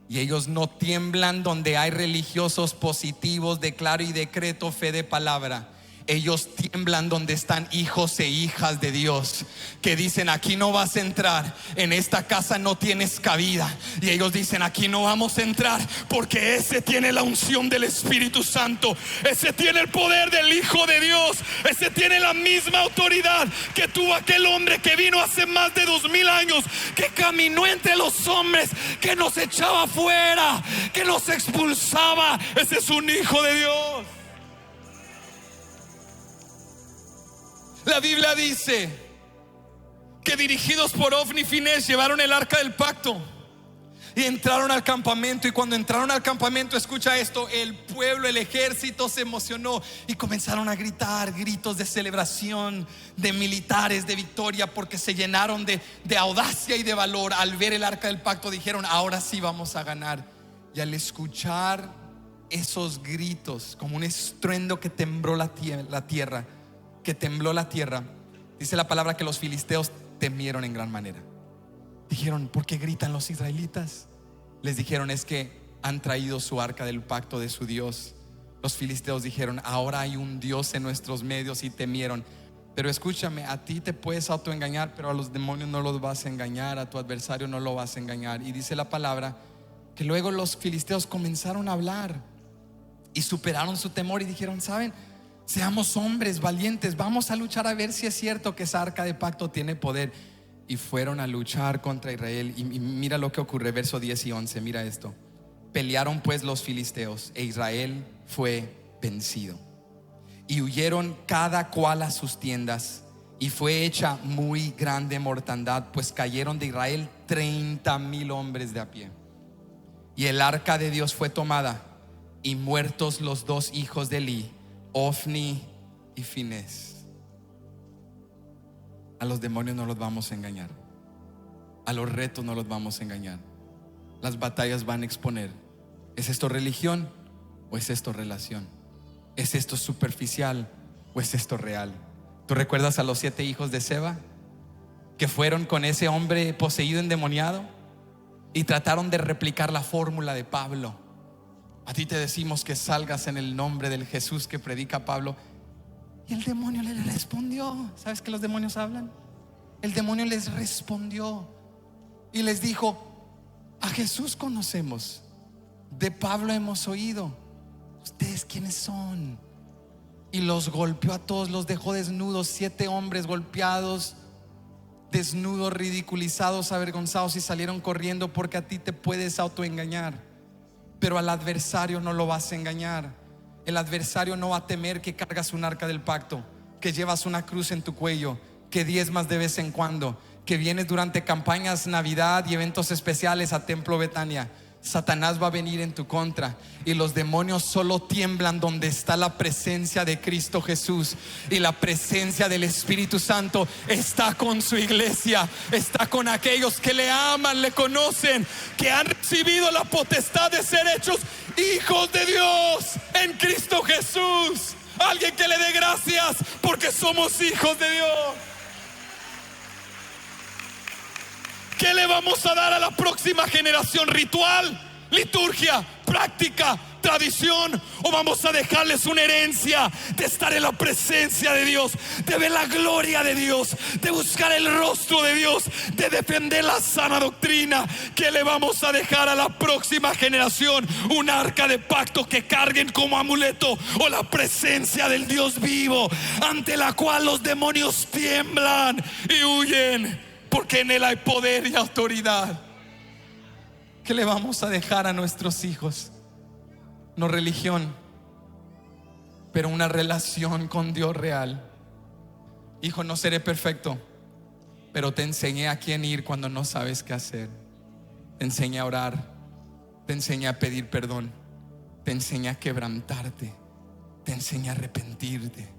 y ellos no tiemblan donde hay religiosos positivos, declaro y decreto, fe de palabra. Ellos tiemblan donde están hijos e hijas de Dios, que dicen: aquí no vas a entrar, en esta casa no tienes cabida. Y ellos dicen: aquí no vamos a entrar, porque ese tiene la unción del Espíritu Santo, ese tiene el poder del Hijo de Dios, ese tiene la misma autoridad que tuvo aquel hombre que vino hace más de 2000 años, que caminó entre los hombres, que nos echaba fuera, que nos expulsaba. Ese es un Hijo de Dios. La Biblia dice que dirigidos por Ofni y Finés llevaron el arca del pacto y entraron al campamento. Y cuando entraron al campamento, escucha esto, el pueblo, el ejército se emocionó y comenzaron a gritar gritos de celebración, de militares, de victoria, porque se llenaron de audacia y de valor. Al ver el arca del pacto dijeron: ahora sí vamos a ganar. Y al escuchar esos gritos, como un estruendo que tembló la tierra, dice la palabra que los filisteos temieron en gran manera. Dijeron: ¿por qué gritan los israelitas? Les dijeron: es que han traído su arca del pacto de su Dios. Los filisteos dijeron: ahora hay un Dios en nuestros medios, y temieron. Pero escúchame, a ti te puedes autoengañar, pero a los demonios no los vas a engañar, a tu adversario no lo vas a engañar. Y dice la palabra que luego los filisteos comenzaron a hablar y superaron su temor y dijeron: ¿saben? Seamos hombres valientes, vamos a luchar a ver si es cierto que esa arca de pacto tiene poder. Y fueron a luchar contra Israel. Y mira lo que ocurre, verso 10 y 11, mira esto. Pelearon pues los filisteos, e Israel fue vencido, y huyeron cada cual a sus tiendas, y fue hecha muy grande mortandad, pues cayeron de Israel 30,000 hombres de a pie. Y el arca de Dios fue tomada, y muertos los dos hijos de Eli, Ofni y Finés. A los demonios no los vamos a engañar, a los retos no los vamos a engañar. Las batallas van a exponer: ¿es esto religión o es esto relación? ¿Es esto superficial o es esto real? ¿Tú recuerdas a los 7 hijos de Seba que fueron con ese hombre poseído, endemoniado, y trataron de replicar la fórmula de Pablo? A ti te decimos que salgas en el nombre del Jesús que predica Pablo. Y el demonio le respondió. ¿Sabes que los demonios hablan? El demonio les respondió y les dijo: a Jesús conocemos, de Pablo hemos oído, ¿ustedes quiénes son? Y los golpeó a todos, los dejó desnudos. 7 hombres golpeados, desnudos, ridiculizados, avergonzados, y salieron corriendo. Porque a ti te puedes autoengañar, pero al adversario no lo vas a engañar. El adversario no va a temer que cargas un arca del pacto, que llevas una cruz en tu cuello, que diezmas de vez en cuando, que vienes durante campañas, Navidad y eventos especiales a Templo Betania. Satanás va a venir en tu contra, y los demonios solo tiemblan donde está la presencia de Cristo Jesús. Y la presencia del Espíritu Santo está con su iglesia, está con aquellos que le aman, le conocen, que han recibido la potestad de ser hechos hijos de Dios en Cristo Jesús. Alguien que le dé gracias porque somos hijos de Dios. ¿Qué le vamos a dar a la próxima generación? ¿Ritual? ¿Liturgia? ¿Práctica? ¿Tradición? ¿O vamos a dejarles una herencia de estar en la presencia de Dios, de ver la gloria de Dios, de buscar el rostro de Dios, de defender la sana doctrina? ¿Qué le vamos a dejar a la próxima generación? ¿Un arca de pacto que carguen como amuleto, o la presencia del Dios vivo, ante la cual los demonios tiemblan y huyen, porque en Él hay poder y autoridad? ¿Qué le vamos a dejar a nuestros hijos? No religión, pero una relación con Dios real. Hijo, no seré perfecto, pero te enseñé a quién ir cuando no sabes qué hacer. Te enseñé a orar, te enseñé a pedir perdón, te enseñé a quebrantarte, te enseñé a arrepentirte,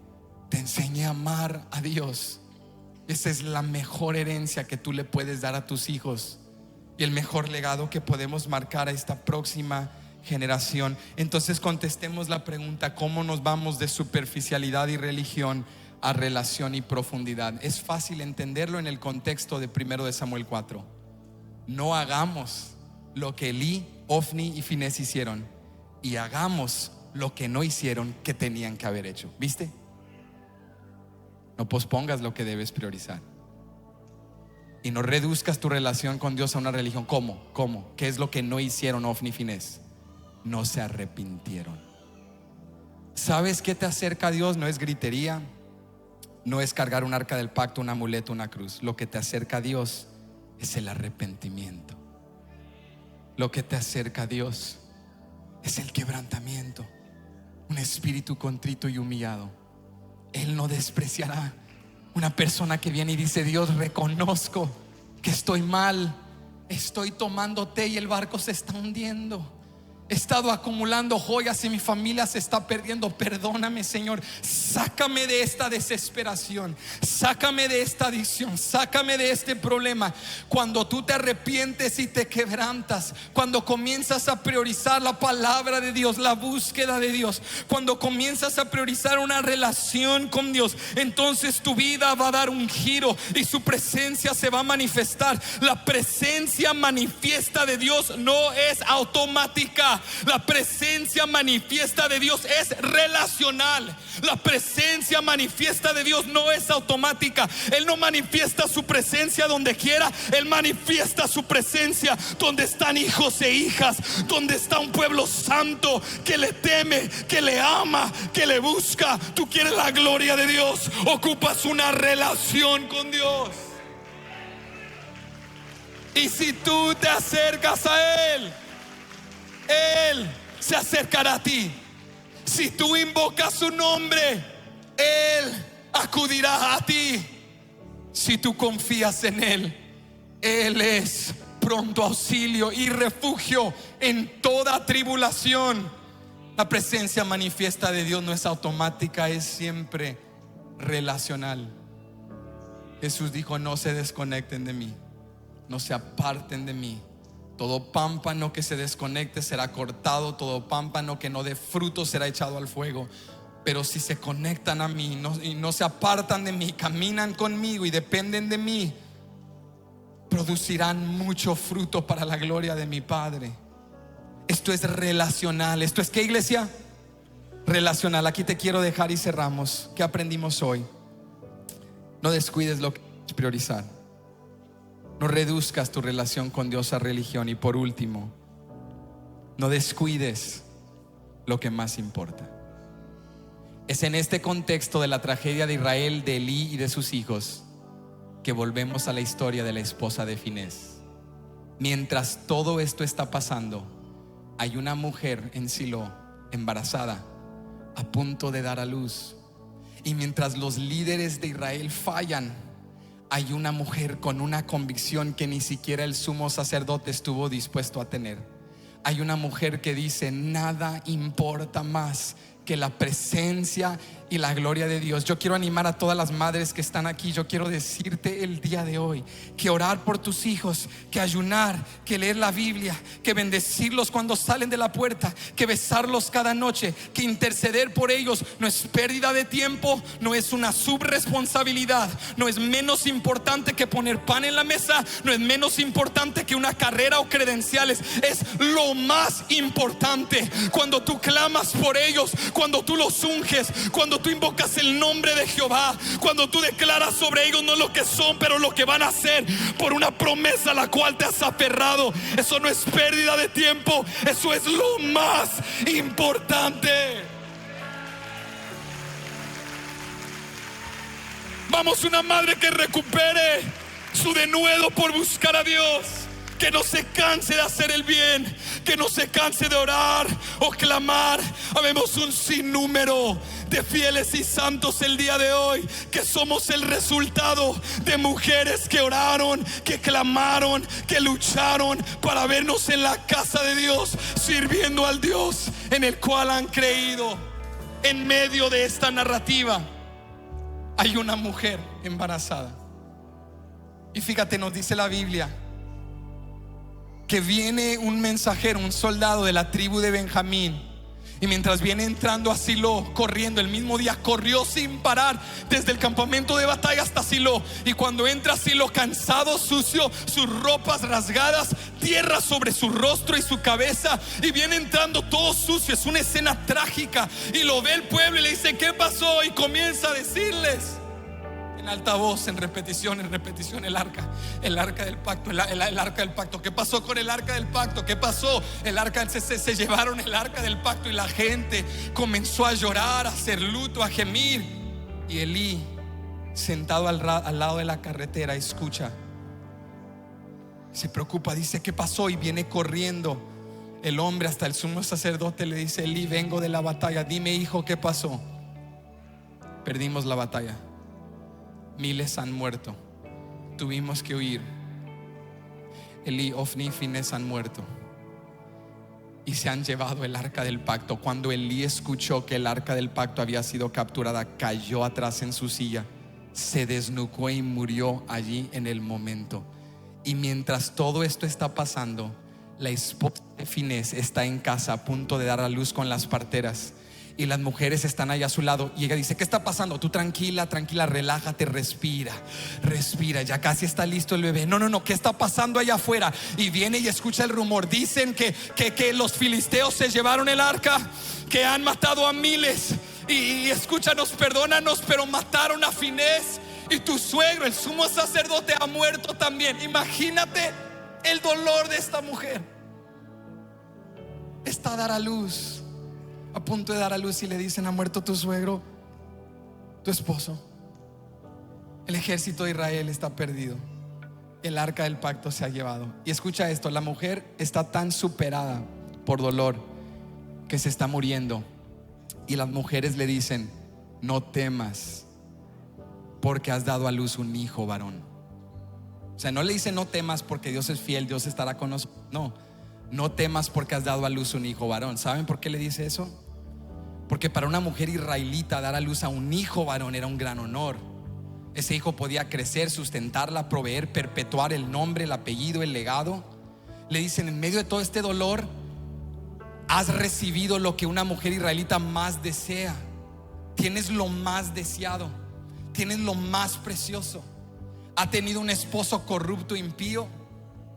te enseñé a amar a Dios. Esa es la mejor herencia que tú le puedes dar a tus hijos, y el mejor legado que podemos marcar a esta próxima generación. Entonces contestemos la pregunta: ¿cómo nos vamos de superficialidad y religión a relación y profundidad? Es fácil entenderlo en el contexto de 1 de Samuel 4. No hagamos lo que Elí, Ofni y Finés hicieron, y hagamos lo que no hicieron, que tenían que haber hecho. ¿Viste? No pospongas lo que debes priorizar, y no reduzcas tu relación con Dios a una religión. ¿Cómo? ¿Qué es lo que no hicieron Ofni y Finés? No se arrepintieron. ¿Sabes qué te acerca a Dios? No es gritería, no es cargar un arca del pacto, un amuleto, una cruz. Lo que te acerca a Dios es el arrepentimiento. Lo que te acerca a Dios es el quebrantamiento, un espíritu contrito y humillado. Él no despreciará una persona que viene y dice: Dios, reconozco que estoy mal, estoy tomando té y el barco se está hundiendo, he estado acumulando joyas y mi familia se está perdiendo. Perdóname, Señor, sácame de esta desesperación, sácame de esta adicción, sácame de este problema. Cuando tú te arrepientes y te quebrantas, cuando comienzas a priorizar la palabra de Dios, la búsqueda de Dios, cuando comienzas a priorizar una relación con Dios, entonces tu vida va a dar un giro y su presencia se va a manifestar. La presencia manifiesta de Dios no es automática. La presencia manifiesta de Dios es relacional. La presencia manifiesta de Dios no es automática. Él no manifiesta su presencia donde quiera. Él manifiesta su presencia donde están hijos e hijas, donde está un pueblo santo que le teme, que le ama, que le busca. Tú quieres la gloria de Dios, ocupas una relación con Dios. Y si tú te acercas a Él, Él se acercará a ti. Si tú invocas su nombre, Él acudirá a ti. Si tú confías en Él, Él es pronto auxilio y refugio en toda tribulación. La presencia manifiesta de Dios no es automática, es siempre relacional. Jesús dijo: no se desconecten de mí, no se aparten de mí. Todo pámpano que se desconecte será cortado, todo pámpano que no dé fruto será echado al fuego. Pero si se conectan a mí y no se apartan de mí, caminan conmigo y dependen de mí, producirán mucho fruto para la gloria de mi Padre. Esto es relacional. ¿Esto es qué, iglesia? Relacional. Aquí te quiero dejar y cerramos. ¿Qué aprendimos hoy? No descuides lo que es priorizar. No reduzcas tu relación con Dios a religión. Y por último, no descuides lo que más importa. Es en este contexto de la tragedia de Israel, de Elí y de sus hijos, que volvemos a la historia de la esposa de Finés. Mientras todo esto está pasando, hay una mujer en Silo, embarazada, a punto de dar a luz. Y mientras los líderes de Israel fallan, hay una mujer con una convicción que ni siquiera el sumo sacerdote estuvo dispuesto a tener. Hay una mujer que dice: nada importa más que la presencia y la gloria de Dios. Yo quiero animar a todas las madres que están aquí. Yo quiero decirte el día de hoy que orar por tus hijos, que ayunar, que leer la Biblia, que bendecirlos cuando salen de la puerta, que besarlos cada noche, que interceder por ellos no es pérdida de tiempo, no es una subresponsabilidad, no es menos importante que poner pan en la mesa, no es menos importante que una carrera o credenciales. Es lo más importante. Cuando tú clamas por ellos, cuando tú los unges, cuando tú invocas el nombre de Jehová, cuando tú declaras sobre ellos no lo que son, pero lo que van a hacer por una promesa a la cual te has aferrado, eso no es pérdida de tiempo, eso es lo más importante. Vamos, una madre que recupere su denuedo por buscar a Dios, que no se canse de hacer el bien, que no se canse de orar o clamar. Habemos un sinnúmero de fieles y santos el día de hoy que somos el resultado de mujeres que oraron, que clamaron, que lucharon para vernos en la casa de Dios, sirviendo al Dios en el cual han creído. En medio de esta narrativa hay una mujer embarazada, y fíjate, nos dice la Biblia que viene un mensajero, un soldado de la tribu de Benjamín, y mientras viene entrando a Silo, corriendo, el mismo día corrió sin parar desde el campamento de batalla hasta Silo, y cuando entra a Silo cansado, sucio, sus ropas rasgadas, tierra sobre su rostro y su cabeza, y viene entrando todo sucio. Es una escena trágica, y lo ve el pueblo y le dice: ¿qué pasó? Y comienza a decirles en alta voz, en repetición, el arca del pacto, el arca del pacto. ¿Qué pasó con el arca del pacto? ¿Qué pasó? El arca, se llevaron el arca del pacto, y la gente comenzó a llorar, a hacer luto, a gemir. Y Elí, sentado al lado de la carretera, escucha, se preocupa, dice: ¿qué pasó? Y viene corriendo el hombre hasta el sumo sacerdote, le dice: Elí, vengo de la batalla, dime, hijo, ¿qué pasó? Perdimos la batalla, miles han muerto, tuvimos que huir. Elí, Ofni y Finés han muerto, y se han llevado el arca del pacto. Cuando Elí escuchó que el arca del pacto había sido capturada, cayó atrás en su silla, se desnucó y murió allí en el momento. Y mientras todo esto está pasando, la esposa de Finés está en casa a punto de dar a luz con las parteras, y las mujeres están ahí a su lado, y ella dice: ¿qué está pasando? Tú tranquila, relájate, respira, ya casi está listo el bebé. No, ¿qué está pasando allá afuera? Y viene y escucha el rumor. Dicen que los filisteos se llevaron el arca, que han matado a miles, y escúchanos, perdónanos, pero mataron a Finés, y tu suegro, el sumo sacerdote, ha muerto también. Imagínate el dolor de esta mujer. Está a dar a luz, a punto de dar a luz, y le dicen: ha muerto tu suegro, tu esposo. El ejército de Israel está perdido, el arca del pacto se ha llevado. Y escucha esto: la mujer está tan superada por dolor que se está muriendo, y las mujeres le dicen: no temas, porque has dado a luz un hijo varón. O sea, no le dicen: no temas porque Dios es fiel, Dios estará con nosotros. No temas porque has dado a luz un hijo varón. ¿Saben por qué le dice eso? Porque para una mujer israelita dar a luz a un hijo varón era un gran honor. Ese hijo podía crecer, sustentarla, proveer, perpetuar el nombre, el apellido, el legado. Le dicen: en medio de todo este dolor, has recibido lo que una mujer israelita más desea. Tienes lo más deseado, tienes lo más precioso. Ha tenido un esposo corrupto, impío.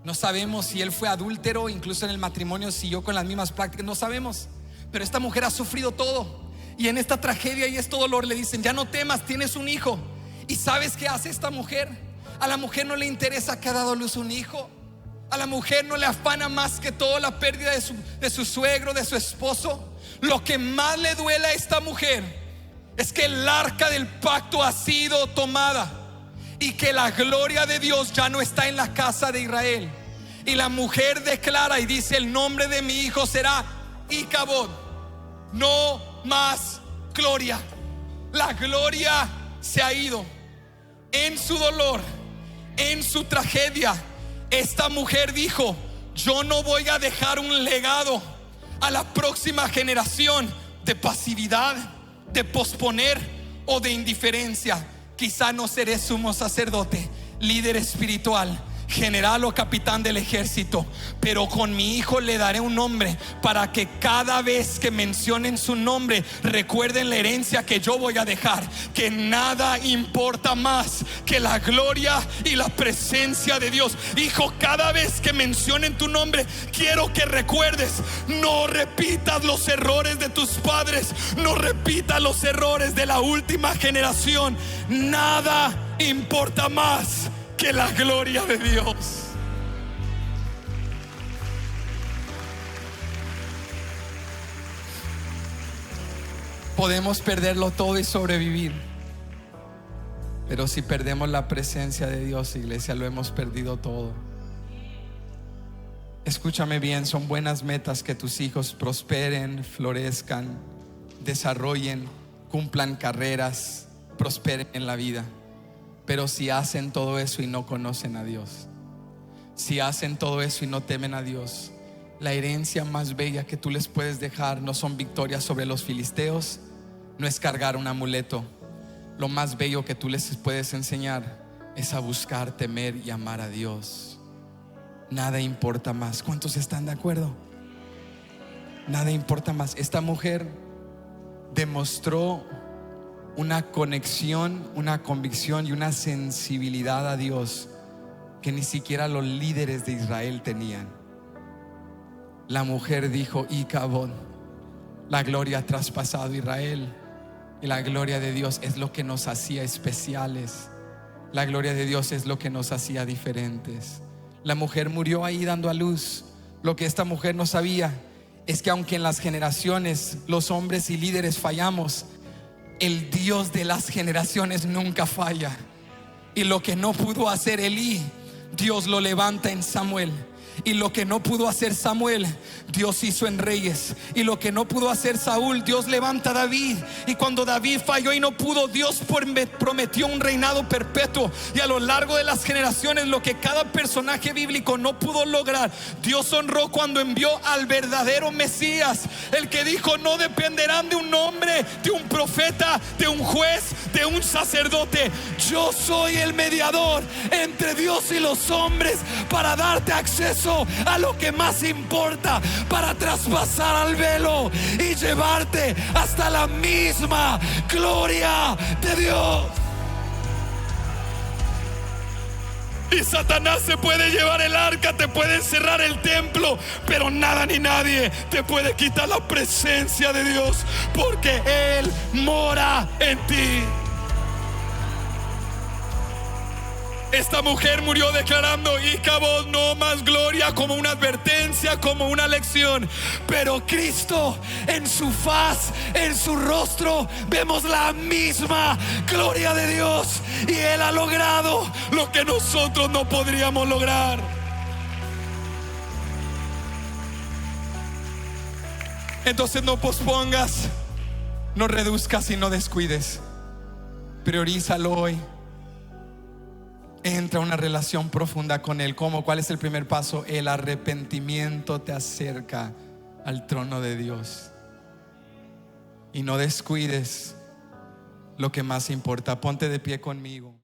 No sabemos si él fue adúltero, incluso en el matrimonio siguió con las mismas prácticas, no sabemos. Pero esta mujer ha sufrido todo, y en esta tragedia y este dolor le dicen: ya no temas, tienes un hijo. ¿Y sabes qué hace esta mujer? A la mujer no le interesa que ha dado a luz un hijo. A la mujer no le afana más que todo la pérdida de su suegro, de su esposo. Lo que más le duele a esta mujer es que el arca del pacto ha sido tomada, y que la gloria de Dios ya no está en la casa de Israel. Y la mujer declara y dice: el nombre de mi hijo será Icabod, no más gloria. La gloria se ha ido. En su dolor, en su tragedia, esta mujer dijo: yo no voy a dejar un legado a la próxima generación, de pasividad, de posponer o de indiferencia. Quizá no seré sumo sacerdote, líder espiritual, general o capitán del ejército, pero con mi hijo le daré un nombre para que cada vez que mencionen su nombre recuerden la herencia que yo voy a dejar, que nada importa más que la gloria y la presencia de Dios. Hijo, cada vez que mencionen tu nombre, quiero que recuerdes, no repitas los errores de tus padres, no repitas los errores de la última generación. Nada importa más que la gloria de Dios. Podemos perderlo todo y sobrevivir, pero si perdemos la presencia de Dios, iglesia, lo hemos perdido todo. Escúchame bien, son buenas metas que tus hijos prosperen, florezcan, desarrollen, cumplan carreras, prosperen en la vida. Pero si hacen todo eso y no conocen a Dios, si hacen todo eso y no temen a Dios, la herencia más bella que tú les puedes dejar no son victorias sobre los filisteos, no es cargar un amuleto. Lo más bello que tú les puedes enseñar es a buscar, temer y amar a Dios. Nada importa más. ¿Cuántos están de acuerdo? Nada importa más. Esta mujer demostró una conexión, una convicción y una sensibilidad a Dios que ni siquiera los líderes de Israel tenían. La mujer dijo: Icabod, la gloria ha traspasado Israel. Y la gloria de Dios es lo que nos hacía especiales. La gloria de Dios es lo que nos hacía diferentes. La mujer murió ahí dando a luz. Lo que esta mujer no sabía es que aunque en las generaciones los hombres y líderes fallamos, el Dios de las generaciones nunca falla. Y lo que no pudo hacer Elí, Dios lo levanta en Samuel. Y lo que no pudo hacer Samuel, Dios hizo en Reyes. Y lo que no pudo hacer Saúl, Dios levanta a David. Y cuando David falló y no pudo, Dios prometió un reinado perpetuo. Y a lo largo de las generaciones, lo que cada personaje bíblico no pudo lograr, Dios honró cuando envió al verdadero Mesías. El que dijo: no dependerán de un hombre, de un profeta, de un juez, de un sacerdote. Yo soy el mediador entre Dios y los hombres para darte acceso a lo que más importa, para traspasar al velo y llevarte hasta la misma gloria de Dios. Y Satanás se puede llevar el arca, te puede encerrar el templo, pero nada ni nadie te puede quitar la presencia de Dios, porque Él mora en ti. Esta mujer murió declarando: Icabod, no más gloria, como una advertencia, como una lección. Pero Cristo, en su faz, en su rostro, vemos la misma gloria de Dios. Y Él ha logrado lo que nosotros no podríamos lograr. Entonces no pospongas, no reduzcas y no descuides. Priorízalo hoy. Entra a una relación profunda con Él. ¿Cómo? ¿Cuál es el primer paso? El arrepentimiento te acerca al trono de Dios. Y no descuides lo que más importa. Ponte de pie conmigo.